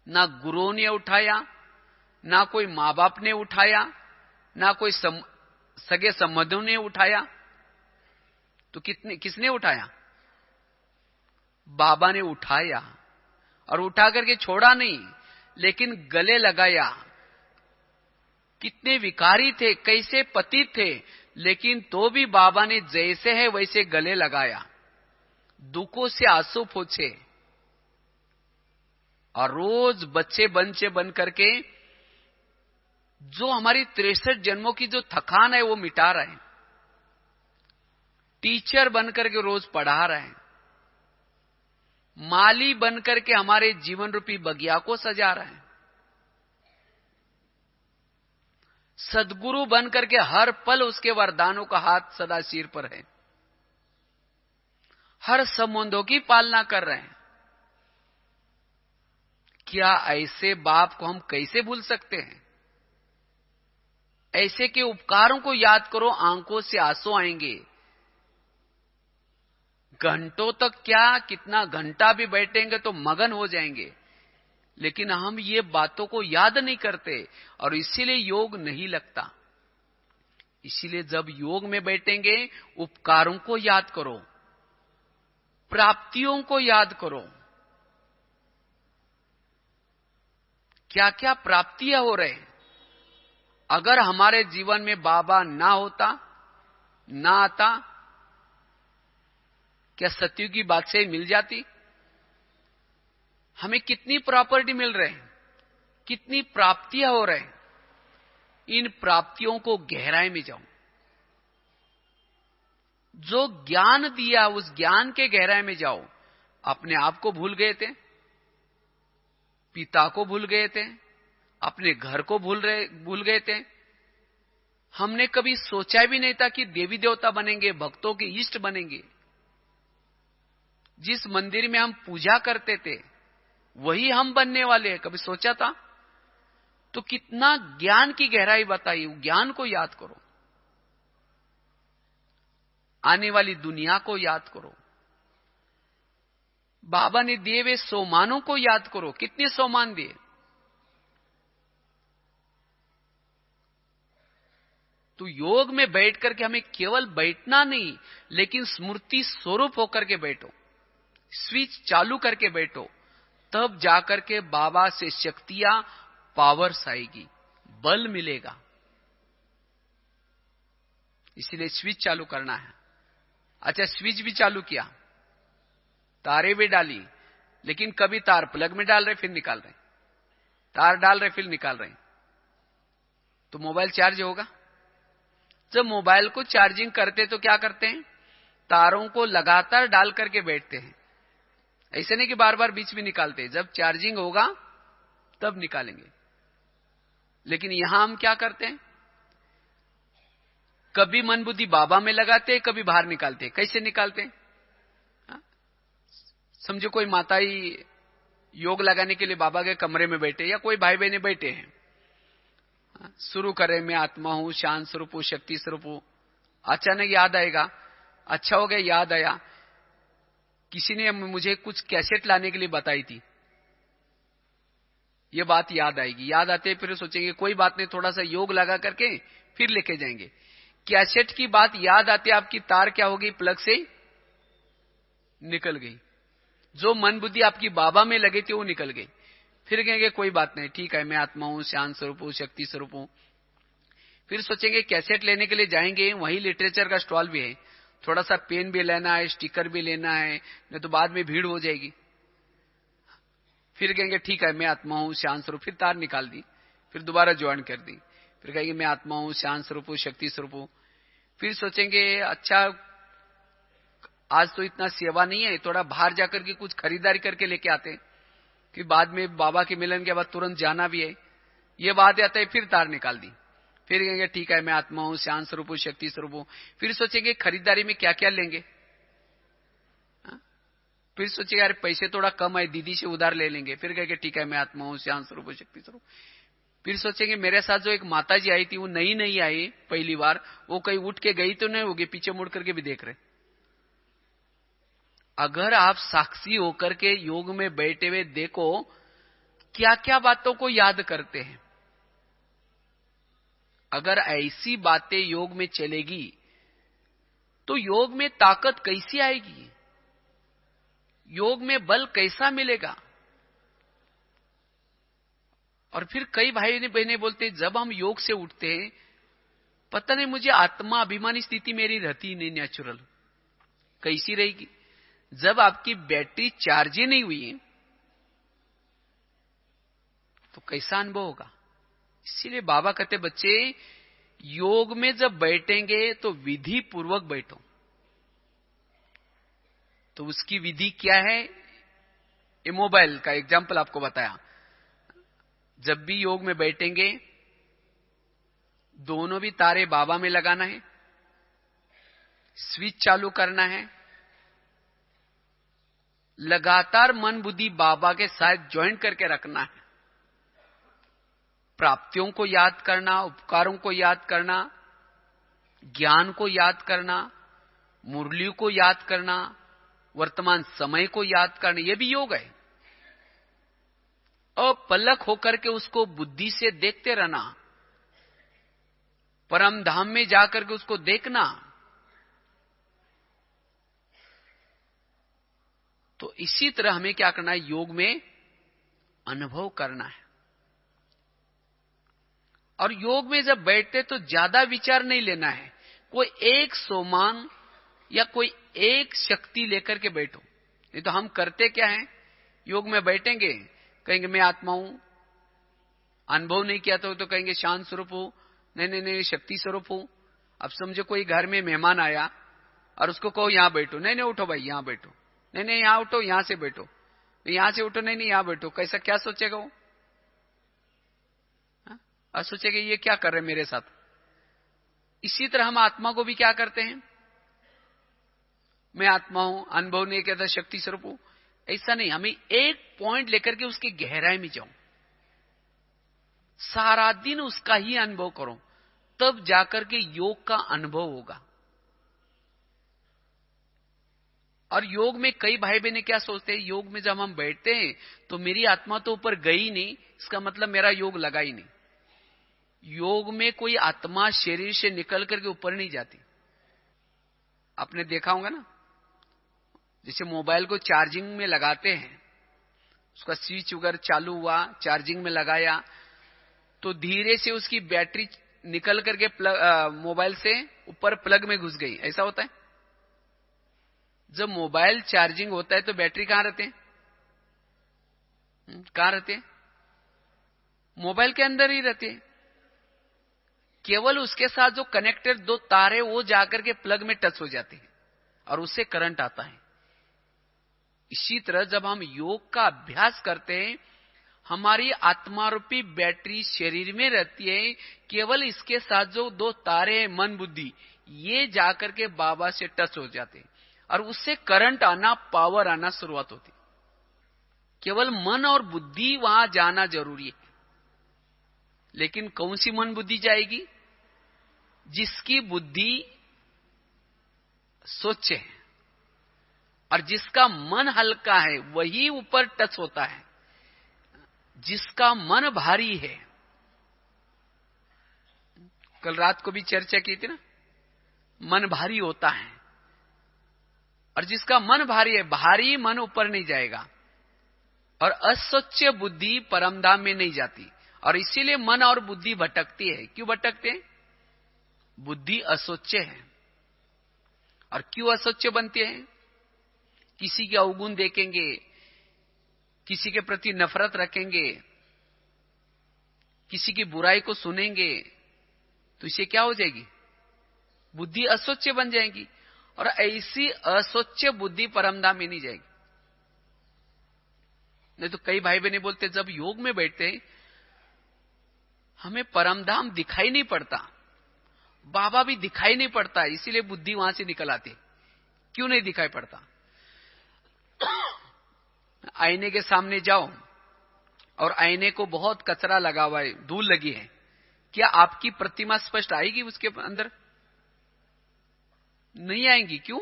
ना गुरुओं ने उठाया, ना कोई मां बाप ने उठाया, ना कोई सगे संबंधियों ने उठाया, तो किसने उठाया? बाबा ने उठाया, और उठा करके छोड़ा नहीं, लेकिन गले लगाया। कितने विकारी थे, कैसे पतित थे, लेकिन तो भी बाबा ने जैसे है वैसे गले लगाया, दुखों से आंसू पोंछे, और रोज बच्चे बन करके जो हमारी 63 जन्मों की जो थकान है वो मिटा रहे हैं। टीचर बन करके रोज पढ़ा रहे हैं, माली बन करके हमारे जीवन रूपी बगिया को सजा रहे हैं, सदगुरु बन करके हर पल उसके वरदानों का हाथ सदा सिर पर है, हर संबंधों की पालना कर रहे हैं। क्या ऐसे बाप को हम कैसे भूल सकते हैं? ऐसे के उपकारों को याद करो, आंखों से आंसू आएंगे। घंटों तक क्या, कितना घंटा भी बैठेंगे तो मगन हो जाएंगे, लेकिन हम ये बातों को याद नहीं करते, और इसीलिए योग नहीं लगता। इसीलिए जब योग में बैठेंगे उपकारों को याद करो, प्राप्तियों को याद करो। क्या क्या प्राप्तियां हो रहे। अगर हमारे जीवन में बाबा ना होता, ना आता, क्या सत्युग की बादशाही मिल जाती? हमें कितनी प्रॉपर्टी मिल रहे हैं, कितनी प्राप्तियां हो रहे हैं। इन प्राप्तियों को गहराई में जाओ। जो ज्ञान दिया उस ज्ञान के गहराई में जाओ। अपने आप को भूल गए थे, पिता को भूल गए थे, अपने घर को भूल गए थे। हमने कभी सोचा भी नहीं था कि देवी देवता बनेंगे, भक्तों के इष्ट बनेंगे। जिस मंदिर में हम पूजा करते थे वही हम बनने वाले हैं। कभी सोचा था? तो कितना ज्ञान की गहराई बताई। ज्ञान को याद करो, आने वाली दुनिया को याद करो, बाबा ने दिए हुए सोमानों को याद करो। कितने सोमान दिए? तो योग में बैठ करके हमें केवल बैठना नहीं, लेकिन स्मृति स्वरूप होकर के बैठो, स्विच चालू करके बैठो, तब जाकर के बाबा से शक्तियां, पावर्स आएगी, बल मिलेगा। इसीलिए स्विच चालू करना है। अच्छा, स्विच भी चालू किया, तारे भी डाली, लेकिन कभी तार प्लग में डाल रहे फिर निकाल रहे, तार डाल रहे फिर निकाल रहे, तो मोबाइल चार्ज होगा? जब मोबाइल को चार्जिंग करते तो क्या करते हैं? तारों को लगातार डाल करके बैठते हैं। ऐसे नहीं कि बार बार बीच में निकालते हैं, जब चार्जिंग होगा तब निकालेंगे। लेकिन यहां हम क्या करते हैं? कभी मन बुद्धि बाबा में लगाते हैं, कभी बाहर निकालते हैं। कैसे निकालते हैं? समझो कोई माताई योग लगाने के लिए बाबा के कमरे में बैठे, या कोई भाई बहने बैठे हैं, शुरू करें, मैं आत्मा हूं, शांत स्वरूप हूं, शक्ति स्वरूप हूं। अचानक याद आएगा, अच्छा हो गया याद आया, किसी ने मुझे कुछ कैसेट लाने के लिए बताई थी, ये बात याद आएगी। याद आते फिर सोचेंगे कोई बात नहीं, थोड़ा सा योग लगा करके फिर लेके जाएंगे। कैसेट की बात याद आते आपकी तार क्या होगी? प्लग से निकल गई। जो मन बुद्धि आपकी बाबा में लगे थी वो निकल गई। फिर कहेंगे कोई बात नहीं, ठीक है, मैं आत्मा हूं, शांत स्वरूप हूं, शक्ति स्वरूप हूं। फिर सोचेंगे कैसेट लेने के लिए जाएंगे, वही लिटरेचर का स्टॉल भी है, थोड़ा सा पेन भी लेना है, स्टिकर भी लेना है, नहीं तो बाद में भीड़ हो जाएगी। फिर कहेंगे ठीक है, मैं आत्मा हूं, शांत स्वरूप, फिर तार निकाल दी, फिर दोबारा ज्वाइन कर दी। फिर कहेंगे मैं आत्मा हूं, शांत स्वरूप हूं, शक्ति स्वरूप हूं। फिर सोचेंगे अच्छा आज तो इतना सेवा नहीं है, थोड़ा बाहर जाकर के कुछ खरीदारी करके लेके आते हैं, कि बाद में बाबा के मिलन के बाद तुरंत जाना भी है। ये बात आता है, फिर तार निकाल दी। फिर कहेंगे ठीक है, मैं आत्मा हूं, शांत स्वरूप हूं, शक्ति स्वरूप हूं। फिर सोचेंगे खरीदारी में क्या क्या लेंगे। फिर सोचेंगे यार पैसे थोड़ा कम है, दीदी से उधार ले लेंगे। फिर कहेंगे ठीक है, मैं आत्मा हूं, शांत स्वरूप हूं, शक्ति स्वरूप। फिर सोचेंगे मेरे साथ जो एक माता जी आई थी, वो नई आई पहली बार, वो कहीं उठ के गई तो नहीं होगी, पीछे मुड़ करके भी देख रहे। अगर आप साक्षी होकर के योग में बैठे हुए देखो क्या क्या बातों को याद करते हैं। अगर ऐसी बातें योग में चलेगी तो योग में ताकत कैसी आएगी, योग में बल कैसा मिलेगा। और फिर कई भाई बहनें बोलते जब हम योग से उठते हैं, पता नहीं मुझे आत्मा अभिमानी स्थिति मेरी रहती नहीं, नेचुरल कैसी रहेगी। जब आपकी बैटरी चार्ज ही नहीं हुई तो कैसा अनुभव होगा। इसीलिए बाबा कहते बच्चे योग में जब बैठेंगे तो विधि पूर्वक बैठो। तो उसकी विधि क्या है? ये मोबाइल का एग्जाम्पल आपको बताया। जब भी योग में बैठेंगे दोनों भी तारे बाबा में लगाना है, स्विच चालू करना है, लगातार मन बुद्धि बाबा के साथ ज्वाइन करके रखना है। प्राप्तियों को याद करना, उपकारों को याद करना, ज्ञान को याद करना, मुरलियों को याद करना, वर्तमान समय को याद करना, यह भी योग है। अपलक होकर के उसको बुद्धि से देखते रहना, परम धाम में जाकर के उसको देखना। तो इसी तरह हमें क्या करना है? योग में अनुभव करना है। और योग में जब बैठते तो ज्यादा विचार नहीं लेना है। कोई एक सोमान या कोई एक शक्ति लेकर के बैठो। नहीं तो हम करते क्या है, योग में बैठेंगे, कहेंगे मैं आत्मा हूं, अनुभव नहीं किया तो कहेंगे शांत स्वरूप हूं, नहीं शक्ति स्वरूप हूं। अब समझो कोई घर में मेहमान आया और उसको कहो यहां बैठो, नहीं उठो भाई यहां बैठो, नहीं यहां उठो, यहां से बैठो, यहां से उठो, नहीं यहां बैठो। कैसा क्या सोचेगा वो? और सोचेगा ये क्या कर रहे मेरे साथ। इसी तरह हम आत्मा को भी क्या करते हैं, मैं आत्मा हूं, अनुभव नहीं किया था, शक्ति स्वरूप हूं, ऐसा नहीं, हमें एक पॉइंट लेकर के उसकी गहराई में जाऊं, सारा दिन उसका ही अनुभव करो, तब जाकर के योग का अनुभव होगा। और योग में कई भाई बहने क्या सोचते हैं, योग में जब हम बैठते हैं तो मेरी आत्मा तो ऊपर गई नहीं, इसका मतलब मेरा योग लगा ही नहीं। योग में कोई आत्मा शरीर से निकल करके ऊपर नहीं जाती। आपने देखा होगा ना, जैसे मोबाइल को चार्जिंग में लगाते हैं, उसका स्विच वगैरह चालू हुआ, चार्जिंग में लगाया, तो धीरे से उसकी बैटरी निकल करके मोबाइल से ऊपर प्लग में घुस गई, ऐसा होता है। जब मोबाइल चार्जिंग होता है तो बैटरी कहां रहते हैं, कहां रहते हैं? मोबाइल के अंदर ही रहते हैं। केवल उसके साथ जो कनेक्टेड दो तार है वो जाकर के प्लग में टच हो जाते हैं और उससे करंट आता है। इसी तरह जब हम योग का अभ्यास करते हैं, हमारी आत्मा रूपी बैटरी शरीर में रहती है, केवल इसके साथ जो दो तारे हैं मन बुद्धि, ये जाकर के बाबा से टच हो जाते हैं और उससे करंट आना, पावर आना शुरुआत होती। केवल मन और बुद्धि वहां जाना जरूरी है। लेकिन कौन सी मन बुद्धि जाएगी? जिसकी बुद्धि स्वच्छ है और जिसका मन हल्का है वही ऊपर टच होता है। जिसका मन भारी है, कल रात को भी चर्चा की थी ना, मन भारी होता है, और जिसका मन भारी है, भारी मन ऊपर नहीं जाएगा। और अस्वच्छ बुद्धि परमधाम में नहीं जाती, और इसीलिए मन और बुद्धि भटकती है। क्यों भटकते हैं? बुद्धि अस्वच्छ है। और क्यों अस्वच्छ बनती है? किसी के अवगुण देखेंगे, किसी के प्रति नफरत रखेंगे, किसी की बुराई को सुनेंगे, तो इसे क्या हो जाएगी? बुद्धि अस्वच्छ बन जाएगी। और ऐसी अस्वच्छ बुद्धि परमधाम में नहीं जाएगी। नहीं तो कई भाई बहने बोलते, जब योग में बैठते हमें परमधाम दिखाई नहीं पड़ता, बाबा भी दिखाई नहीं पड़ता, इसीलिए बुद्धि वहां से निकल आती। क्यों नहीं दिखाई पड़ता? आईने के सामने जाओ और आईने को बहुत कचरा लगा हुआ है, धूल लगी है, क्या आपकी प्रतिमा स्पष्ट आएगी उसके अंदर? नहीं आएंगी। क्यों?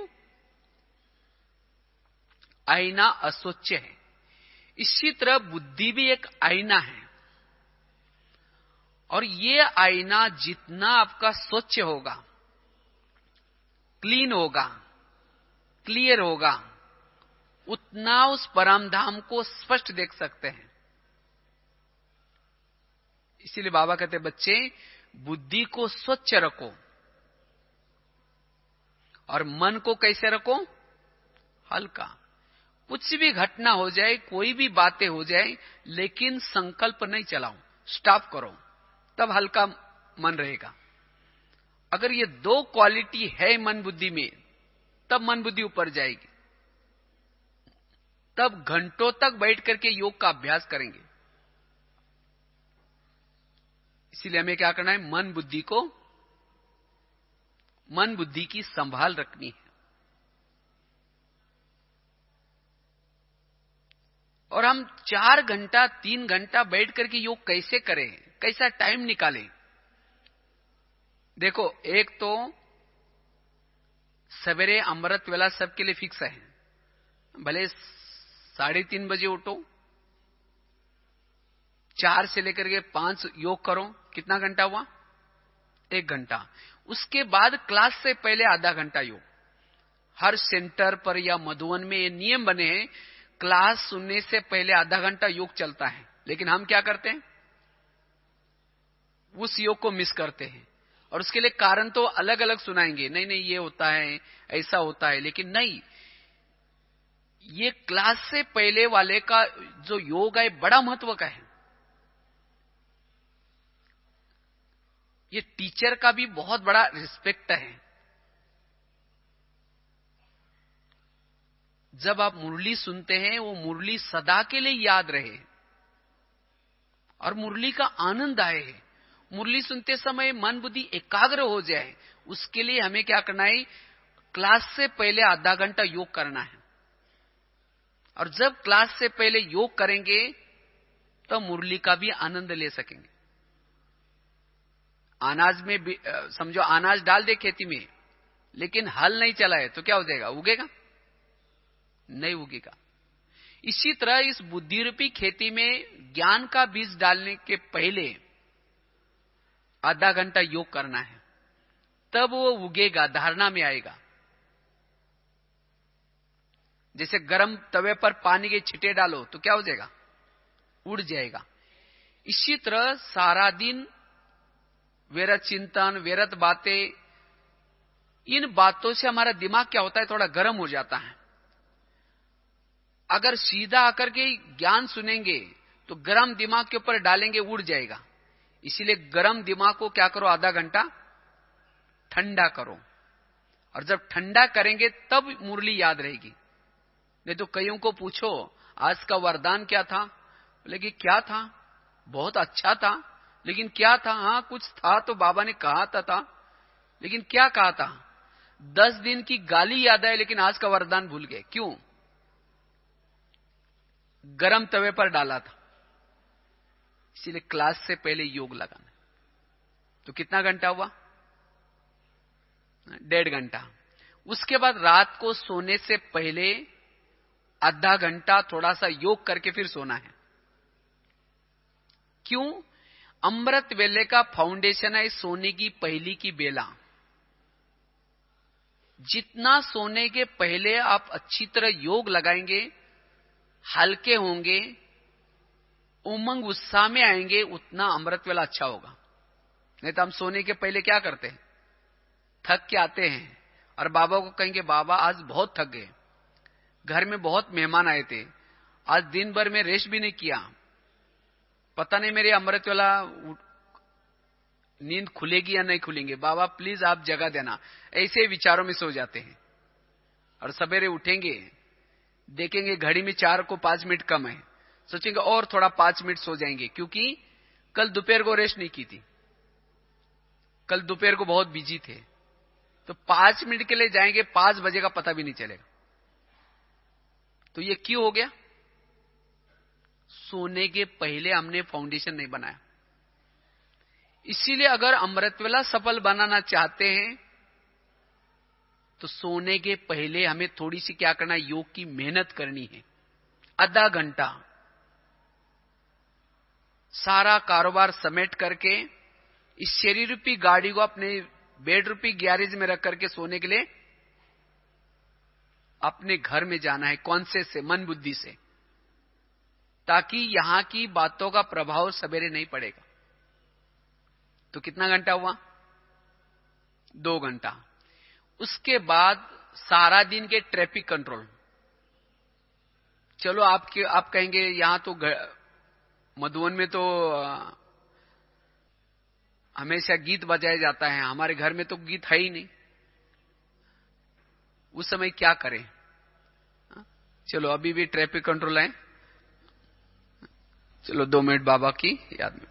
आईना अस्वच्छ है। इसी तरह बुद्धि भी एक आईना है, और ये आईना जितना आपका स्वच्छ होगा, क्लीन होगा, क्लियर होगा, उतना उस परमधाम को स्पष्ट देख सकते हैं। इसीलिए बाबा कहते, बच्चे बुद्धि को स्वच्छ रखो और मन को कैसे रखो? हल्का। कुछ भी घटना हो जाए, कोई भी बातें हो जाए, लेकिन संकल्प नहीं चलाओ, स्टॉप करो, तब हल्का मन रहेगा। अगर ये दो क्वालिटी है मन बुद्धि में, तब मन बुद्धि ऊपर जाएगी। तब घंटों तक बैठ करके योग का अभ्यास करेंगे। इसीलिए हमें क्या करना है? मन बुद्धि की संभाल रखनी है। और हम 4 घंटा 3 घंटा बैठ करके योग कैसे करें, कैसा टाइम निकालें? देखो, एक तो सवेरे अमृत वेला सबके लिए फिक्स है, भले 3:30 बजे उठो, 4 से लेकर के 5 योग करो। कितना घंटा हुआ? 1 घंटा। उसके बाद क्लास से पहले आधा घंटा योग। हर सेंटर पर या मधुवन में ये नियम बने हैं, क्लास सुनने से पहले आधा घंटा योग चलता है। लेकिन हम क्या करते हैं? उस योग को मिस करते हैं, और उसके लिए कारण तो अलग अलग सुनाएंगे, नहीं नहीं ये होता है, ऐसा होता है। लेकिन नहीं, ये क्लास से पहले वाले का जो योग है बड़ा महत्व का है। ये टीचर का भी बहुत बड़ा रिस्पेक्ट है। जब आप मुरली सुनते हैं, वो मुरली सदा के लिए याद रहे और मुरली का आनंद आए। मुरली सुनते समय मन बुद्धि एकाग्र हो जाए, उसके लिए हमें क्या करना है? क्लास से पहले आधा घंटा योग करना है। और जब क्लास से पहले योग करेंगे तो मुरली का भी आनंद ले सकेंगे। अनाज में समझो अनाज डाल दे खेती में, लेकिन हल नहीं चला है तो क्या हो जाएगा? उगेगा नहीं? उगेगा। इसी तरह इस बुद्धि रूपी खेती में ज्ञान का बीज डालने के पहले आधा घंटा योग करना है, तब वो उगेगा, धारणा में आएगा। जैसे गर्म तवे पर पानी के छिटे डालो तो क्या हो जाएगा? उड़ जाएगा। इसी तरह सारा दिन व्यर्थ चिंतन, व्यर्थ बातें, इन बातों से हमारा दिमाग क्या होता है? थोड़ा गर्म हो जाता है। अगर सीधा आकर के ज्ञान सुनेंगे तो गर्म दिमाग के ऊपर डालेंगे, उड़ जाएगा। इसीलिए गर्म दिमाग को क्या करो? आधा घंटा ठंडा करो, और जब ठंडा करेंगे तब मुरली याद रहेगी। नहीं तो कईयों को पूछो आज का वरदान क्या था, बोले कि क्या था? बहुत अच्छा था, लेकिन क्या था? हाँ कुछ था तो बाबा ने कहा था, लेकिन क्या कहा था? 10 दिन की गाली याद है, लेकिन आज का वरदान भूल गए। क्यों? गरम तवे पर डाला था। इसीलिए क्लास से पहले योग लगाना। तो कितना घंटा हुआ? 1.5 घंटा। उसके बाद रात को सोने से पहले आधा घंटा थोड़ा सा योग करके फिर सोना है। क्यों? अमृत वेले का फाउंडेशन है सोने की पहली की बेला। जितना सोने के पहले आप अच्छी तरह योग लगाएंगे, हल्के होंगे, उमंग उत्साह में आएंगे, उतना अमृत वेला अच्छा होगा। नहीं तो हम सोने के पहले क्या करते हैं? थक के आते हैं और बाबा को कहेंगे बाबा आज बहुत थक गए, घर में बहुत मेहमान आए थे, आज दिन भर में रेस्ट भी नहीं किया, पता नहीं मेरे अमृत वेला नींद खुलेगी या नहीं खुलेंगे, बाबा प्लीज आप जगह देना। ऐसे विचारों में सो जाते हैं। और सवेरे उठेंगे, देखेंगे घड़ी में 4 को 5 मिनट कम है, सोचेंगे और थोड़ा 5 मिनट सो जाएंगे, क्योंकि कल दोपहर को रेस्ट नहीं की थी, कल दोपहर को बहुत बिजी थे। तो 5 मिनट के लिए जाएंगे, 5 बजे का पता भी नहीं चलेगा। तो ये क्यों हो गया? सोने के पहले हमने फाउंडेशन नहीं बनाया। इसीलिए अगर अमृतवेला सफल बनाना चाहते हैं तो सोने के पहले हमें थोड़ी सी क्या करना है? योग की मेहनत करनी है। आधा घंटा सारा कारोबार समेट करके इस शरीर रूपी गाड़ी को अपने बेड रूपी गैरेज में रख करके सोने के लिए अपने घर में जाना है, कॉन्शियस से, मन बुद्धि से, ताकि यहां की बातों का प्रभाव सवेरे नहीं पड़ेगा। तो कितना घंटा हुआ? 2 घंटा। उसके बाद सारा दिन के ट्रैफिक कंट्रोल। चलो आप कहेंगे यहां तो मधुबन में तो हमेशा गीत बजाया जाता है, हमारे घर में तो गीत है ही नहीं, उस समय क्या करें? चलो अभी भी ट्रैफिक कंट्रोल है, चलो 2 मिनट बाबा की याद में।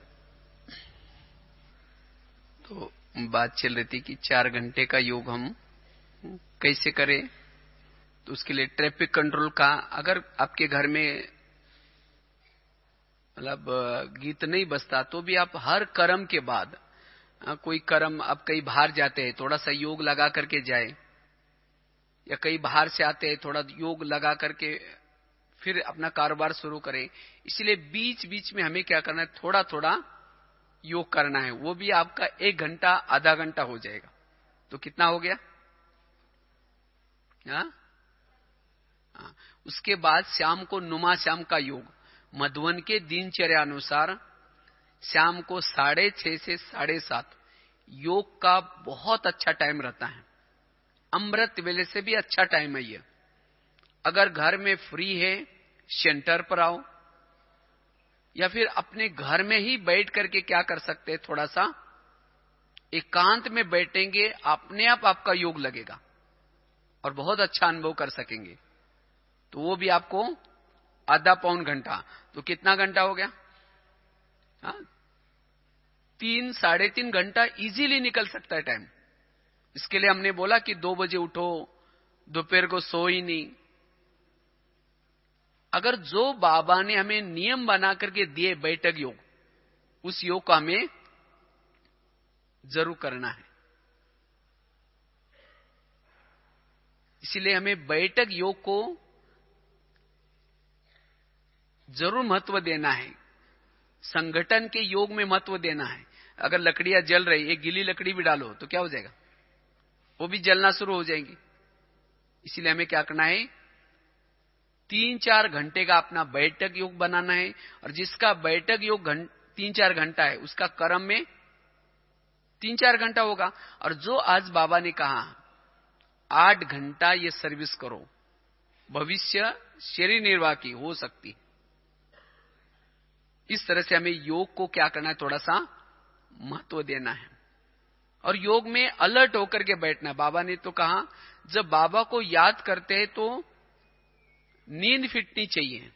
तो बात चल रही थी कि 4 घंटे का योग हम कैसे करें। तो उसके लिए ट्रैफिक कंट्रोल का, अगर आपके घर में मतलब गीत नहीं बजता तो भी आप हर कर्म के बाद, कोई कर्म आप कहीं बाहर जाते हैं थोड़ा सा योग लगा करके जाए, या कहीं बाहर से आते हैं थोड़ा योग लगा करके फिर अपना कारोबार शुरू करें। इसलिए बीच बीच में हमें क्या करना है? थोड़ा थोड़ा योग करना है। वो भी आपका 1 घंटा आधा घंटा हो जाएगा। तो कितना हो गया? उसके बाद शाम को नुमा शाम का योग, मधुबन के दिनचर्या अनुसार शाम को 6:30 से 7:30 योग का बहुत अच्छा टाइम रहता है। अमृत वेले से भी अच्छा टाइम है ये। अगर घर में फ्री है सेंटर पर आओ, या फिर अपने घर में ही बैठ करके क्या कर सकते हैं? थोड़ा सा एकांत में बैठेंगे, अपने आप आपका योग लगेगा और बहुत अच्छा अनुभव कर सकेंगे। तो वो भी आपको आधा पौन घंटा। तो कितना घंटा हो गया? 3 साढ़े 3 घंटा इजीली निकल सकता है टाइम। इसके लिए हमने बोला कि 2 बजे उठो, दोपहर को सो ही नहीं। अगर जो बाबा ने हमें नियम बना करके दिए बैठक योग, उस योग को हमें जरूर करना है। इसलिए हमें बैठक योग को जरूर महत्व देना है। संगठन के योग में महत्व देना है। अगर लकड़ियां जल रही, एक गीली लकड़ी भी डालो तो क्या हो जाएगा, वो भी जलना शुरू हो जाएंगी। इसलिए हमें क्या करना है, 3-4 घंटे का अपना बैठक योग बनाना है। और जिसका बैठक योग 3-4 घंटा है, उसका कर्म में 3-4 घंटा होगा। और जो आज बाबा ने कहा 8 घंटा ये सर्विस करो, भविष्य शरीर निर्वाह की हो सकती है। इस तरह से हमें योग को क्या करना है, थोड़ा सा महत्व देना है। और योग में अलर्ट होकर के बैठना है। बाबा ने तो कहा जब बाबा को याद करते हैं तो नींद फिटनी चाहिए।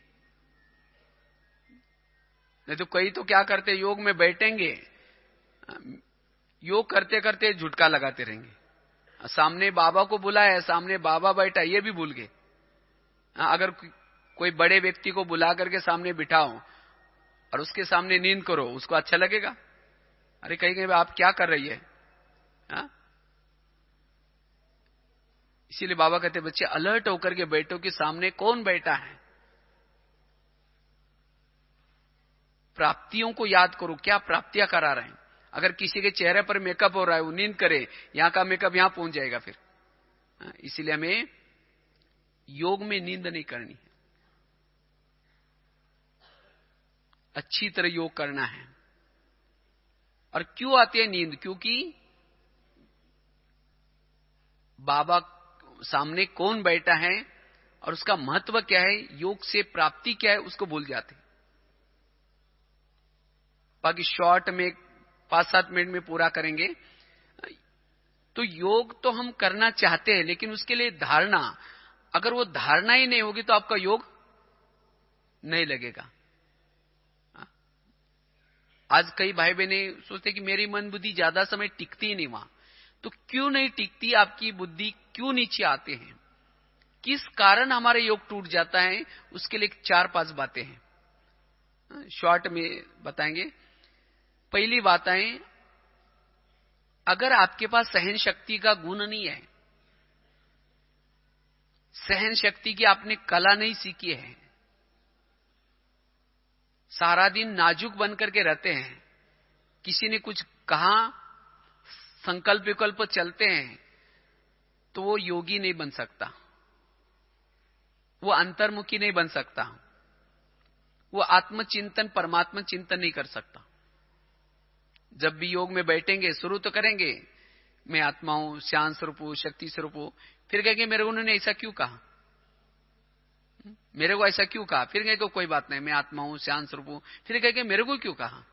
नहीं तो कई तो क्या करते, योग में बैठेंगे, योग करते करते झुटका लगाते रहेंगे। सामने बाबा को बुलाया, सामने बाबा बैठा, ये भी भूल गए। अगर कोई बड़े व्यक्ति को बुला करके सामने बिठाओ और उसके सामने नींद करो, उसको अच्छा लगेगा? अरे कहीं आप क्या कर रही है? इसीलिए बाबा कहते बच्चे अलर्ट होकर के बैठो कि सामने कौन बैठा है। प्राप्तियों को याद करो, क्या प्राप्तियां करा रहे हैं। अगर किसी के चेहरे पर मेकअप हो रहा है, वो नींद करे, यहां का मेकअप यहां पहुंच जाएगा फिर। इसीलिए हमें योग में नींद नहीं करनी है, अच्छी तरह योग करना है। और क्यों आती है नींद? क्योंकि बाबा सामने कौन बैठा है और उसका महत्व क्या है, योग से प्राप्ति क्या है, उसको भूल जाते। बाकी शॉर्ट में 5-7 मिनट में पूरा करेंगे। तो योग तो हम करना चाहते हैं, लेकिन उसके लिए धारणा, अगर वो धारणा ही नहीं होगी तो आपका योग नहीं लगेगा। आज कई भाई बहने सोचते कि मेरी मन बुद्धि ज्यादा समय टिकती ही नहीं वहां। तो क्यों नहीं टिकती? आपकी बुद्धि क्यों नीचे आते हैं? किस कारण हमारे योग टूट जाता है? उसके लिए 4-5 बातें हैं, शॉर्ट में बताएंगे। पहली बात है, अगर आपके पास सहन शक्ति का गुण नहीं है, सहन शक्ति की आपने कला नहीं सीखी है, सारा दिन नाजुक बन करके रहते हैं, किसी ने कुछ कहा, संकल्प विकल्प चलते हैं, तो वो योगी नहीं बन सकता, वो अंतर्मुखी नहीं बन सकता, वो आत्मचिंतन परमात्मा चिंतन नहीं कर सकता। जब भी योग में बैठेंगे, शुरू तो करेंगे मैं आत्मा हूं, शांत स्वरूप हूं, शक्ति स्वरूप हूं, फिर कहेंगे मेरे उन्होंने ऐसा क्यों कहा, मेरे को ऐसा क्यों कहा, फिर कहेंगे कोई बात नहीं मैं आत्मा हूं, शांत स्वरूप हूं, फिर कहेंगे मेरे को क्यों कहा।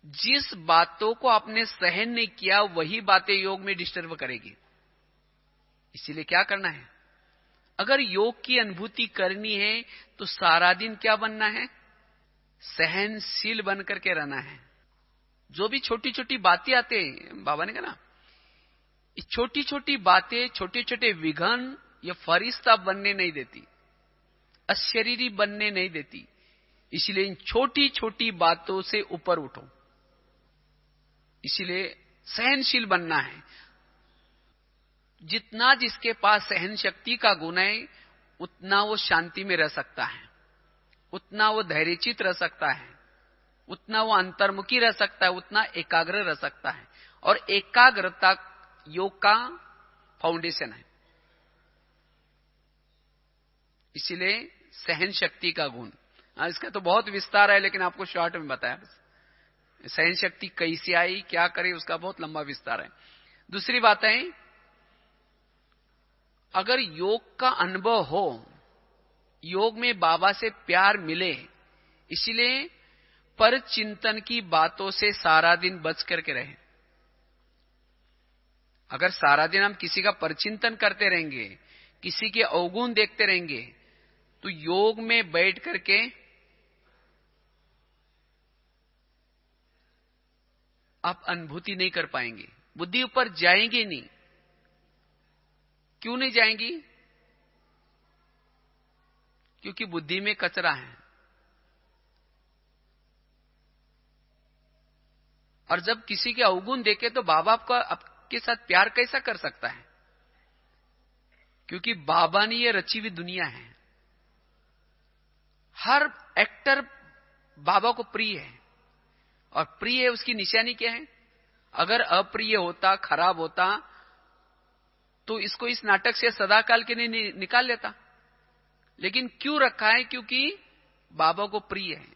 जिस बातों को आपने सहन नहीं किया वही बातें योग में डिस्टर्ब करेगी। इसीलिए क्या करना है, अगर योग की अनुभूति करनी है तो सारा दिन क्या बनना है, सहनशील बन करके रहना है। जो भी छोटी छोटी बातें आते हैं, बाबा ने कहा ना, छोटी छोटी बातें, छोटे छोटे विघन ये फरिश्ता बनने नहीं देती, अशरीरी बनने नहीं देती। इसलिए इन छोटी छोटी बातों से ऊपर उठो। इसलिए सहनशील बनना है। जितना जिसके पास सहन शक्ति का गुण है, उतना वो शांति में रह सकता है, उतना वो धैर्यचित रह सकता है, उतना वो अंतर्मुखी रह सकता है, उतना एकाग्र रह सकता है। और एकाग्रता योग का फाउंडेशन है। इसीलिए सहन शक्ति का गुण, इसका तो बहुत विस्तार है, लेकिन आपको शॉर्ट में बताया। सहन शक्ति कैसे आई, क्या करे, उसका बहुत लंबा विस्तार है। दूसरी बात है, अगर योग का अनुभव हो, योग में बाबा से प्यार मिले, इसलिए पर चिंतन की बातों से सारा दिन बच करके रहे। अगर सारा दिन हम किसी का परचिंतन करते रहेंगे, किसी के अवगुण देखते रहेंगे, तो योग में बैठ करके आप अनुभूति नहीं कर पाएंगे, बुद्धि ऊपर जाएंगे नहीं। क्यों नहीं जाएंगी? क्योंकि बुद्धि में कचरा है। और जब किसी के अवगुण देखे तो बाबा आपके साथ प्यार कैसा कर सकता है? क्योंकि बाबा ने ये रची हुई दुनिया है। हर एक्टर बाबा को प्रिय है, और प्रिय है उसकी निशानी क्या है? अगर अप्रिय होता, खराब होता, तो इसको इस नाटक से सदाकाल के लिए निकाल लेता। लेकिन क्यों रखा है? क्योंकि बाबा को प्रिय है।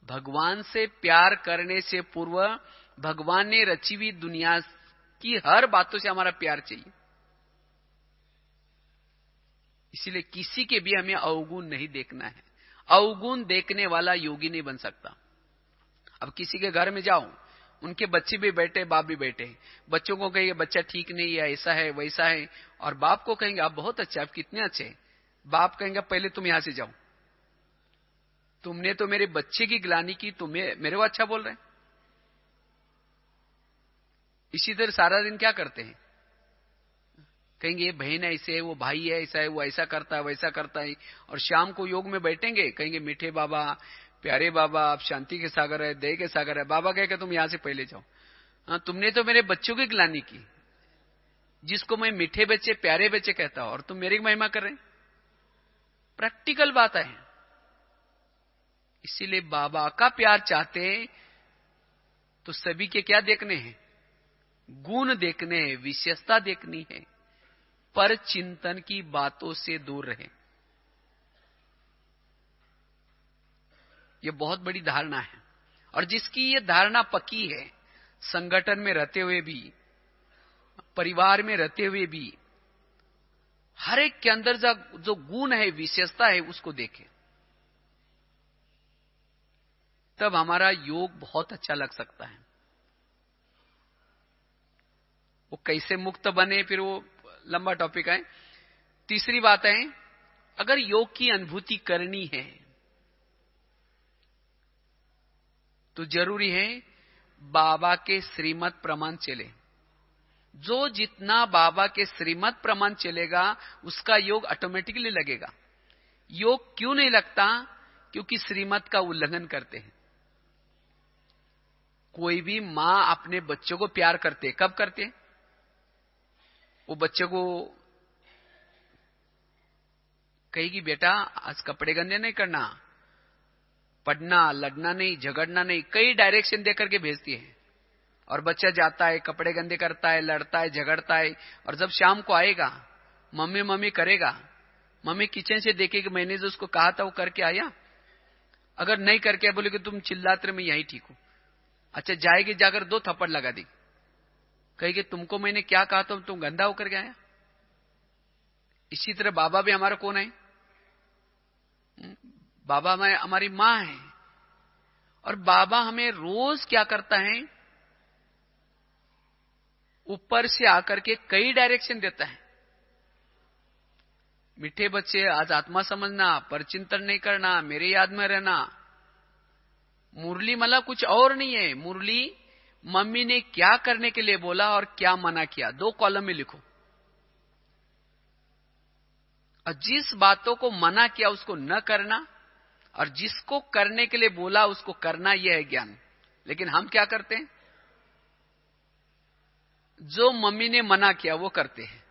भगवान से प्यार करने से पूर्व भगवान ने रची हुई दुनिया की हर बातों से हमारा प्यार चाहिए। इसलिए किसी के भी हमें अवगुण नहीं देखना है। अवगुण देखने वाला योगी नहीं बन सकता। अब किसी के घर में जाओ, उनके बच्चे भी बैठे, बाप भी बैठे, बच्चों को कहेंगे बच्चा ठीक नहीं है, ऐसा है वैसा है, और बाप को कहेंगे आप बहुत अच्छे, आप कितने अच्छे। बाप कहेंगे पहले तुम यहां से जाओ, तुमने तो मेरे बच्चे की ग्लानि की, तुम्हें मेरे को अच्छा बोल रहे। इसी तरह सारा दिन क्या करते हैं? कहेंगे ये बहन ऐसे है, वो भाई है ऐसा है, वो ऐसा करता है वैसा करता है। और शाम को योग में बैठेंगे, कहेंगे मीठे बाबा, प्यारे बाबा, आप शांति के सागर है, दया के सागर है। बाबा कहेगा तुम यहां से पहले जाओ। हाँ, तुमने तो मेरे बच्चों की ग्लानि की, जिसको मैं मीठे बच्चे, प्यारे बच्चे कहता हूं, और तुम मेरी महिमा कर रहे। प्रैक्टिकल बात है। इसीलिए बाबा का प्यार चाहते हैं तो सभी के क्या देखने हैं? गुण देखने हैं, विशेषता देखनी है। पर चिंतन की बातों से दूर रहे। यह बहुत बड़ी धारणा है, और जिसकी ये धारणा पक्की है, संगठन में रहते हुए भी, परिवार में रहते हुए भी, हर एक के अंदर जो गुण है, विशेषता है, उसको देखे, तब हमारा योग बहुत अच्छा लग सकता है। वो कैसे मुक्त बने, फिर वो लंबा टॉपिक है। तीसरी बात है, अगर योग की अनुभूति करनी है तो जरूरी है बाबा के श्रीमत प्रमाण चले। जो जितना बाबा के श्रीमत प्रमाण चलेगा उसका योग ऑटोमेटिकली लगेगा। योग क्यों नहीं लगता? क्योंकि श्रीमत का उल्लंघन करते हैं। कोई भी मां अपने बच्चों को प्यार करते, कब करते? वो बच्चे को कहेगी बेटा आज कपड़े गंदे नहीं करना, पढ़ना, लड़ना नहीं, झगड़ना नहीं, कई डायरेक्शन देकर के भेजती है। और बच्चा जाता है, कपड़े गंदे करता है, लड़ता है, झगड़ता है, और जब शाम को आएगा मम्मी मम्मी करेगा, मम्मी किचन से देखेगी मैंने जो उसको कहा था वो करके आया। अगर नहीं करके आया, बोलेगी तुम चिल्लाते रहे, मैं यही ठीक हूं। अच्छा, जाएगी, जाकर 2 थप्पड़ लगा दी, कहेगी तुमको मैंने क्या कहा था, तुम गंदा होकर के आया। इसी तरह बाबा भी हमारा कौन है? बाबा हमारी मां है। और बाबा हमें रोज क्या करता है? ऊपर से आकर के कई डायरेक्शन देता है। मीठे बच्चे आज आत्मा समझना, पर चिंतन नहीं करना, मेरे याद में रहना। मुरली मला कुछ और नहीं है। मुरली मम्मी ने क्या करने के लिए बोला और क्या मना किया, 2 कॉलम में लिखो। और जिस बातों को मना किया उसको न करना, और जिसको करने के लिए बोला उसको करना, यह है ज्ञान। लेकिन हम क्या करते हैं? जो मम्मी ने मना किया वो करते हैं,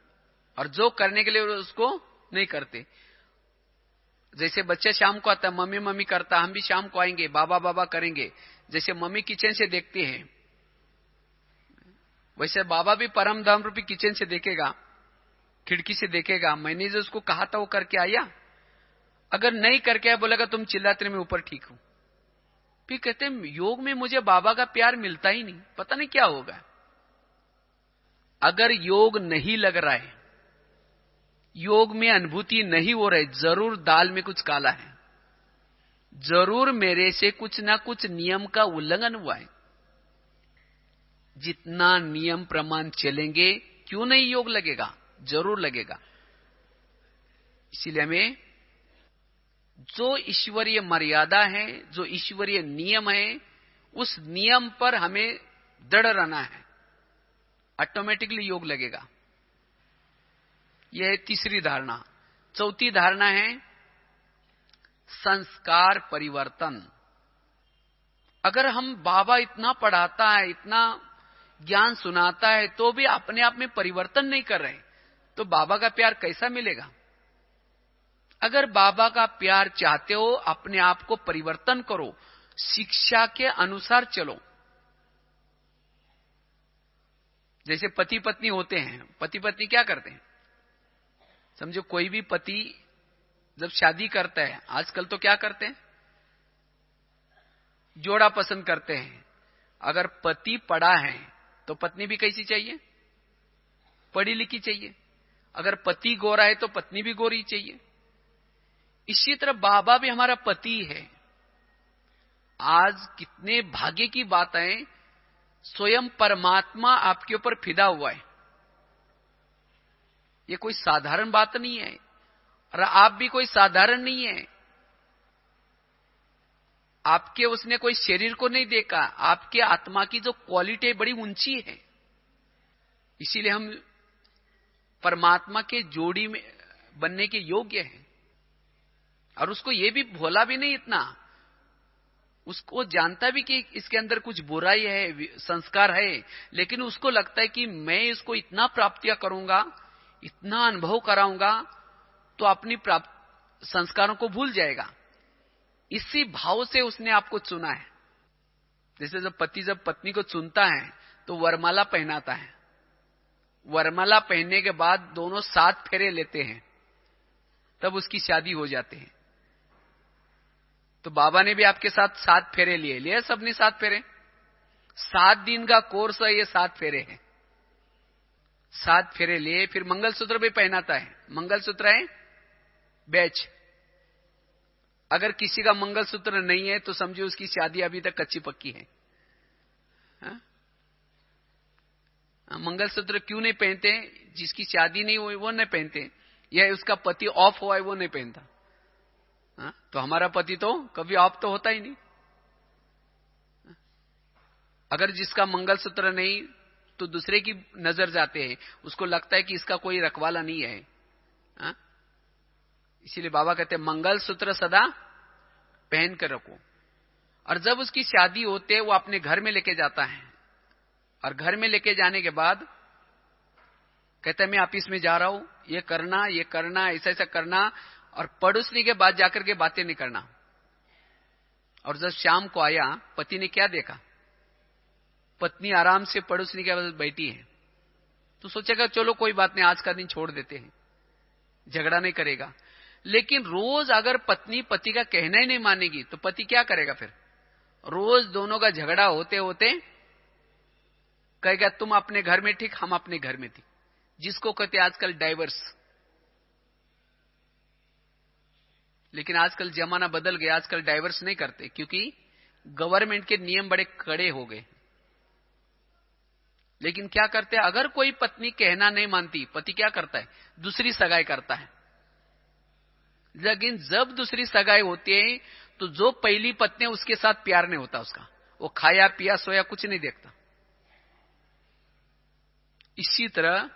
और जो करने के लिए उसको नहीं करते। जैसे बच्चा शाम को आता है, मम्मी मम्मी करता, हम भी शाम को आएंगे, बाबा बाबा करेंगे। जैसे मम्मी किचन से देखती है, वैसे बाबा भी परम धाम रूपी किचन से देखेगा, खिड़की से देखेगा, मैंने जो उसको कहा था वो करके आया। अगर नहीं करके आया, बोलेगा तुम चिल्लाते मैं ऊपर ठीक हूं। फिर कहते हैं योग में मुझे बाबा का प्यार मिलता ही नहीं, पता नहीं क्या होगा। अगर योग नहीं लग रहा है, योग में अनुभूति नहीं हो रही, जरूर दाल में कुछ काला है, जरूर मेरे से कुछ ना कुछ नियम का उल्लंघन हुआ है। जितना नियम प्रमाण चलेंगे, क्यों नहीं योग लगेगा? जरूर लगेगा। इसीलिए हमें जो ईश्वरीय मर्यादा है, जो ईश्वरीय नियम है, उस नियम पर हमें दृढ़ रहना है, ऑटोमेटिकली योग लगेगा। यह है तीसरी धारणा। चौथी धारणा है संस्कार परिवर्तन। अगर हम बाबा इतना पढ़ाता है, इतना ज्ञान सुनाता है, तो भी अपने आप में परिवर्तन नहीं कर रहे, तो बाबा का प्यार कैसा मिलेगा? अगर बाबा का प्यार चाहते हो, अपने आप को परिवर्तन करो, शिक्षा के अनुसार चलो। जैसे पति पत्नी होते हैं, पति पत्नी क्या करते हैं? समझो कोई भी पति जब शादी करता है, आजकल तो क्या करते हैं, जोड़ा पसंद करते हैं। अगर पति पढ़ा है तो पत्नी भी कैसी चाहिए? पढ़ी लिखी चाहिए। अगर पति गोरा है तो पत्नी भी गोरी चाहिए। इसी तरह बाबा भी हमारा पति है। आज कितने भाग्य की बात है, स्वयं परमात्मा आपके ऊपर फिदा हुआ है। ये कोई साधारण बात नहीं है, और आप भी कोई साधारण नहीं है। आपके उसने कोई शरीर को नहीं देखा, आपके आत्मा की जो क्वालिटी बड़ी ऊंची है। इसीलिए हम परमात्मा के जोड़ी में बनने के योग्य हैं। और उसको ये भी भोला भी नहीं इतना, उसको जानता भी कि इसके अंदर कुछ बुराई है, संस्कार है, लेकिन उसको लगता है कि मैं इसको इतना प्राप्तियां करूंगा, इतना अनुभव कराऊंगा, तो अपनी प्राप्त संस्कारों को भूल जाएगा। इसी भाव से उसने आपको चुना है। जैसे जब पति जब पत्नी को चुनता है तो वरमाला पहनाता है। वरमाला पहनने के बाद दोनों 7 फेरे लेते हैं, तब उसकी शादी हो जाती है। तो बाबा ने भी आपके साथ 7 फेरे लिए सबने 7 फेरे। 7 दिन का कोर्स है ये, 7 फेरे हैं। 7 फेरे लिए, फिर मंगलसूत्र भी पहनाता है। मंगलसूत्र है बैच। अगर किसी का मंगलसूत्र नहीं है तो समझो उसकी शादी अभी तक कच्ची पक्की है। मंगलसूत्र क्यों नहीं पहनते? जिसकी शादी नहीं हुई वो नहीं पहनते, या उसका पति ऑफ हुआ है वो नहीं पहनता। तो हमारा पति तो कभी ऑफ तो होता ही नहीं। अगर जिसका मंगलसूत्र नहीं तो दूसरे की नजर जाते हैं, उसको लगता है कि इसका कोई रखवाला नहीं है। इसीलिए बाबा कहते हैं मंगलसूत्र सदा पहन कर रखो। और जब उसकी शादी होते है वो अपने घर में लेके जाता है, और घर में लेके जाने के बाद कहता है मैं ऑफिस में जा रहा हूं, ये करना ऐसा ऐसा करना, और पड़ोसनी के बाद जाकर के बातें नहीं करना। और जब शाम को आया, पति ने क्या देखा? पत्नी आराम से पड़ोसनी के पास बैठी है। तो सोचेगा चलो कोई बात नहीं, आज का दिन छोड़ देते हैं, झगड़ा नहीं करेगा। लेकिन रोज अगर पत्नी पति का कहना ही नहीं मानेगी तो पति क्या करेगा? फिर रोज दोनों का झगड़ा होते होते कहेगा तुम अपने घर में ठीक, हम अपने घर में थी, जिसको कहते आजकल डाइवर्स। लेकिन आजकल जमाना बदल गया, आजकल डाइवर्स नहीं करते, क्योंकि गवर्नमेंट के नियम बड़े कड़े हो गए। लेकिन क्या करते हैं, अगर कोई पत्नी कहना नहीं मानती, पति क्या करता है? दूसरी सगाई करता है। लेकिन जब दूसरी सगाई होती है तो जो पहली पत्नी है उसके साथ प्यार नहीं होता उसका, वो खाया पिया सोया कुछ नहीं देखता। इसी तरह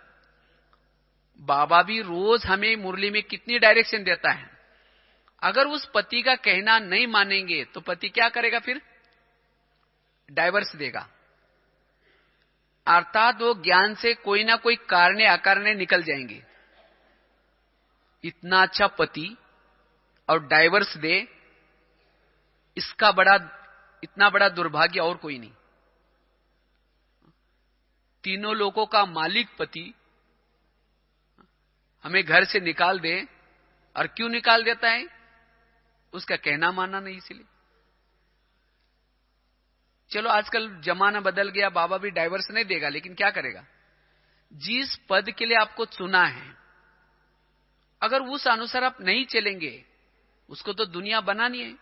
बाबा भी रोज हमें मुरली में कितनी डायरेक्शन देता है। अगर उस पति का कहना नहीं मानेंगे तो पति क्या करेगा? फिर डाइवर्स देगा। अर्थात वो ज्ञान से कोई ना कोई कारणे अकारणे निकल जाएंगे। इतना अच्छा पति और डाइवर्स दे, इसका इतना बड़ा दुर्भाग्य और कोई नहीं। तीनों लोगों का मालिक पति हमें घर से निकाल दे, और क्यों निकाल देता है? उसका कहना मानना नहीं, इसलिए। चलो आजकल जमाना बदल गया, बाबा भी डाइवर्स नहीं देगा, लेकिन क्या करेगा? जिस पद के लिए आपको चुना है, अगर उस अनुसार आप नहीं चलेंगे, उसको तो दुनिया बनानी है,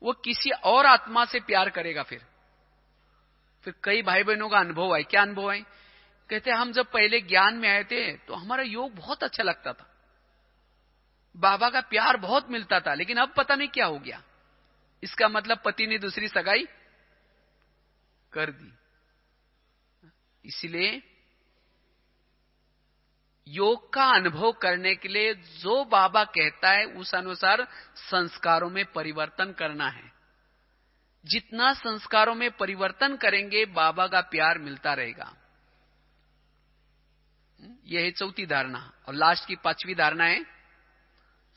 वो किसी और आत्मा से प्यार करेगा। फिर कई भाई बहनों का अनुभव है। क्या अनुभव है? कहते हम जब पहले ज्ञान में आए थे तो हमारा योग बहुत अच्छा लगता था, बाबा का प्यार बहुत मिलता था, लेकिन अब पता नहीं क्या हो गया। इसका मतलब पति ने दूसरी सगाई कर दी। इसलिए योग का अनुभव करने के लिए जो बाबा कहता है उस अनुसार संस्कारों में परिवर्तन करना है। जितना संस्कारों में परिवर्तन करेंगे बाबा का प्यार मिलता रहेगा। यह है चौथी धारणा। और लास्ट की पांचवी धारणा है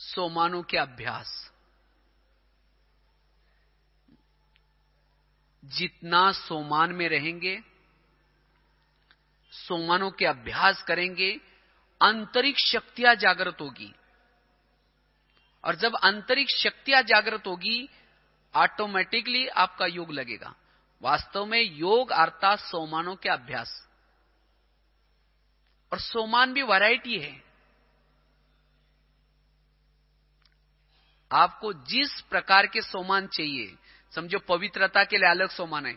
सोमानों के अभ्यास। जितना सोमान में रहेंगे, सोमानों के अभ्यास करेंगे, आंतरिक शक्तियां जागृत होगी। और जब आंतरिक शक्तियां जागृत होगी ऑटोमेटिकली आपका योग लगेगा। वास्तव में योग अर्थात सोमानों के अभ्यास। और सोमान भी वैरायटी है। आपको जिस प्रकार के सोमान चाहिए, समझो पवित्रता के लिए अलग सोमान है।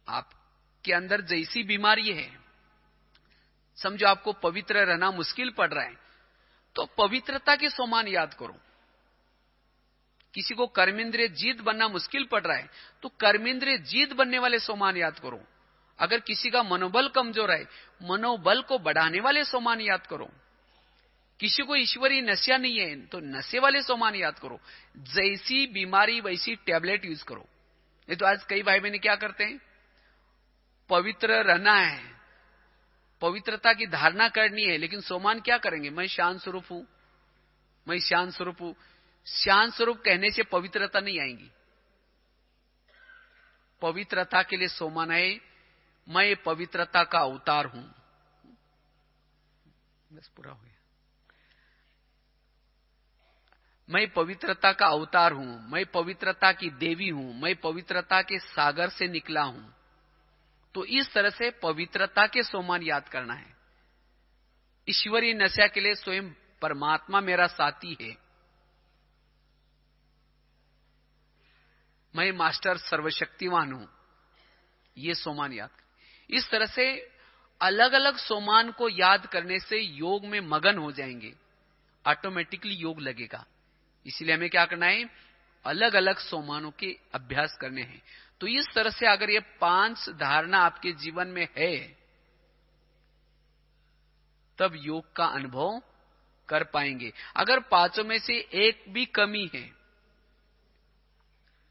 आपके अंदर जैसी बीमारी है, समझो आपको पवित्र रहना मुश्किल पड़ रहा है, तो पवित्रता के सोमान याद करो। किसी को कर्मेंद्रिय जीत बनना मुश्किल पड़ रहा है, तो कर्मेंद्रिय जीत बनने वाले सोमान याद करो। अगर किसी का मनोबल कमजोर है, मनोबल को बढ़ाने वाले सोमान याद करो। किसी को ईश्वरीय नशा नहीं है, तो नशे वाले सोमान याद करो। जैसी बीमारी वैसी टैबलेट यूज करो। नहीं तो आज कई भाई बहन क्या करते हैं, पवित्र रहना है, पवित्रता की धारणा करनी है, लेकिन सोमान क्या करेंगे, मैं शांत स्वरूप हूं, मैं शांत स्वरूप हूं। शांत स्वरूप कहने से पवित्रता नहीं आएगी। पवित्रता के लिए सोमान है, मैं पवित्रता का अवतार हूं। बस पूरा हो गया। मैं पवित्रता का अवतार हूं, मैं पवित्रता की देवी हूं, मैं पवित्रता के सागर से निकला हूं। तो इस तरह से पवित्रता के सोमान याद करना है। ईश्वरीय नशा के लिए स्वयं परमात्मा मेरा साथी है, मैं मास्टर सर्वशक्तिवान हूं, ये सोमान याद कर। इस तरह से अलग अलग सोमान को याद करने से योग में मगन हो जाएंगे, ऑटोमेटिकली योग लगेगा। इसलिए हमें क्या करना है, अलग अलग सोमानों के अभ्यास करने हैं। तो इस तरह से अगर ये 5 धारणा आपके जीवन में है, तब योग का अनुभव कर पाएंगे। अगर 5 में से एक भी कमी है,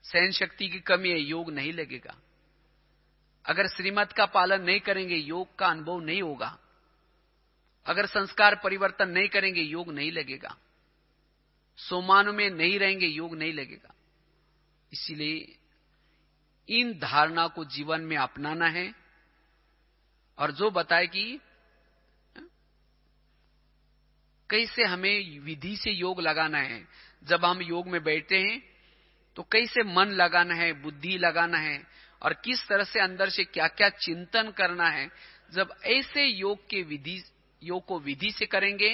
सहन शक्ति की कमी है, योग नहीं लगेगा। अगर श्रीमत का पालन नहीं करेंगे, योग का अनुभव नहीं होगा। अगर संस्कार परिवर्तन नहीं करेंगे, योग नहीं लगेगा। सोमानों में नहीं रहेंगे, योग नहीं लगेगा। इसीलिए इन धारणा को जीवन में अपनाना है। और जो बताए कि कैसे हमें विधि से योग लगाना है, जब हम योग में बैठे हैं तो कैसे मन लगाना है, बुद्धि लगाना है, और किस तरह से अंदर से क्या क्या चिंतन करना है। जब ऐसे योग को विधि से करेंगे,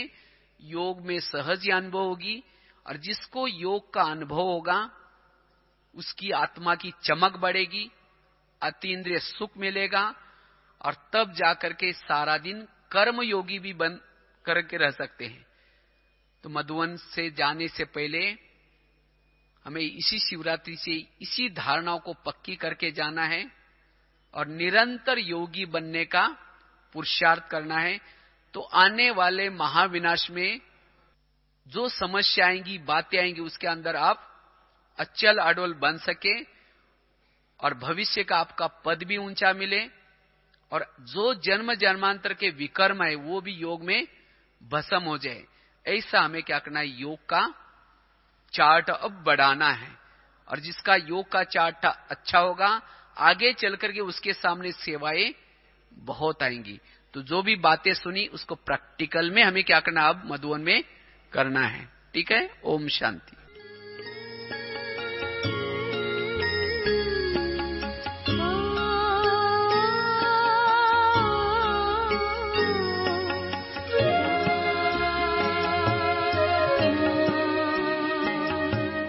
योग में सहज अनुभव होगी। और जिसको योग का अनुभव होगा उसकी आत्मा की चमक बढ़ेगी, अतीन्द्रिय सुख मिलेगा, और तब जाकर के सारा दिन कर्म योगी भी बन करके रह सकते हैं। तो मधुवन से जाने से पहले हमें इसी शिवरात्रि से इसी धारणाओं को पक्की करके जाना है और निरंतर योगी बनने का पुरुषार्थ करना है। तो आने वाले महाविनाश में जो समस्या आएंगी, बातें आएंगी, उसके अंदर आप अचल अडोल बन सके और भविष्य का आपका पद भी ऊंचा मिले, और जो जन्म जन्मांतर के विकर्म है वो भी योग में भस्म हो जाए। ऐसा हमें क्या करना है, योग का चार्ट अब बढ़ाना है। और जिसका योग का चार्ट अच्छा होगा, आगे चल करके उसके सामने सेवाएं बहुत आएंगी। तो जो भी बातें सुनी उसको प्रैक्टिकल में हमें क्या करना, अब मधुवन में करना है। ठीक है। ओम शांति।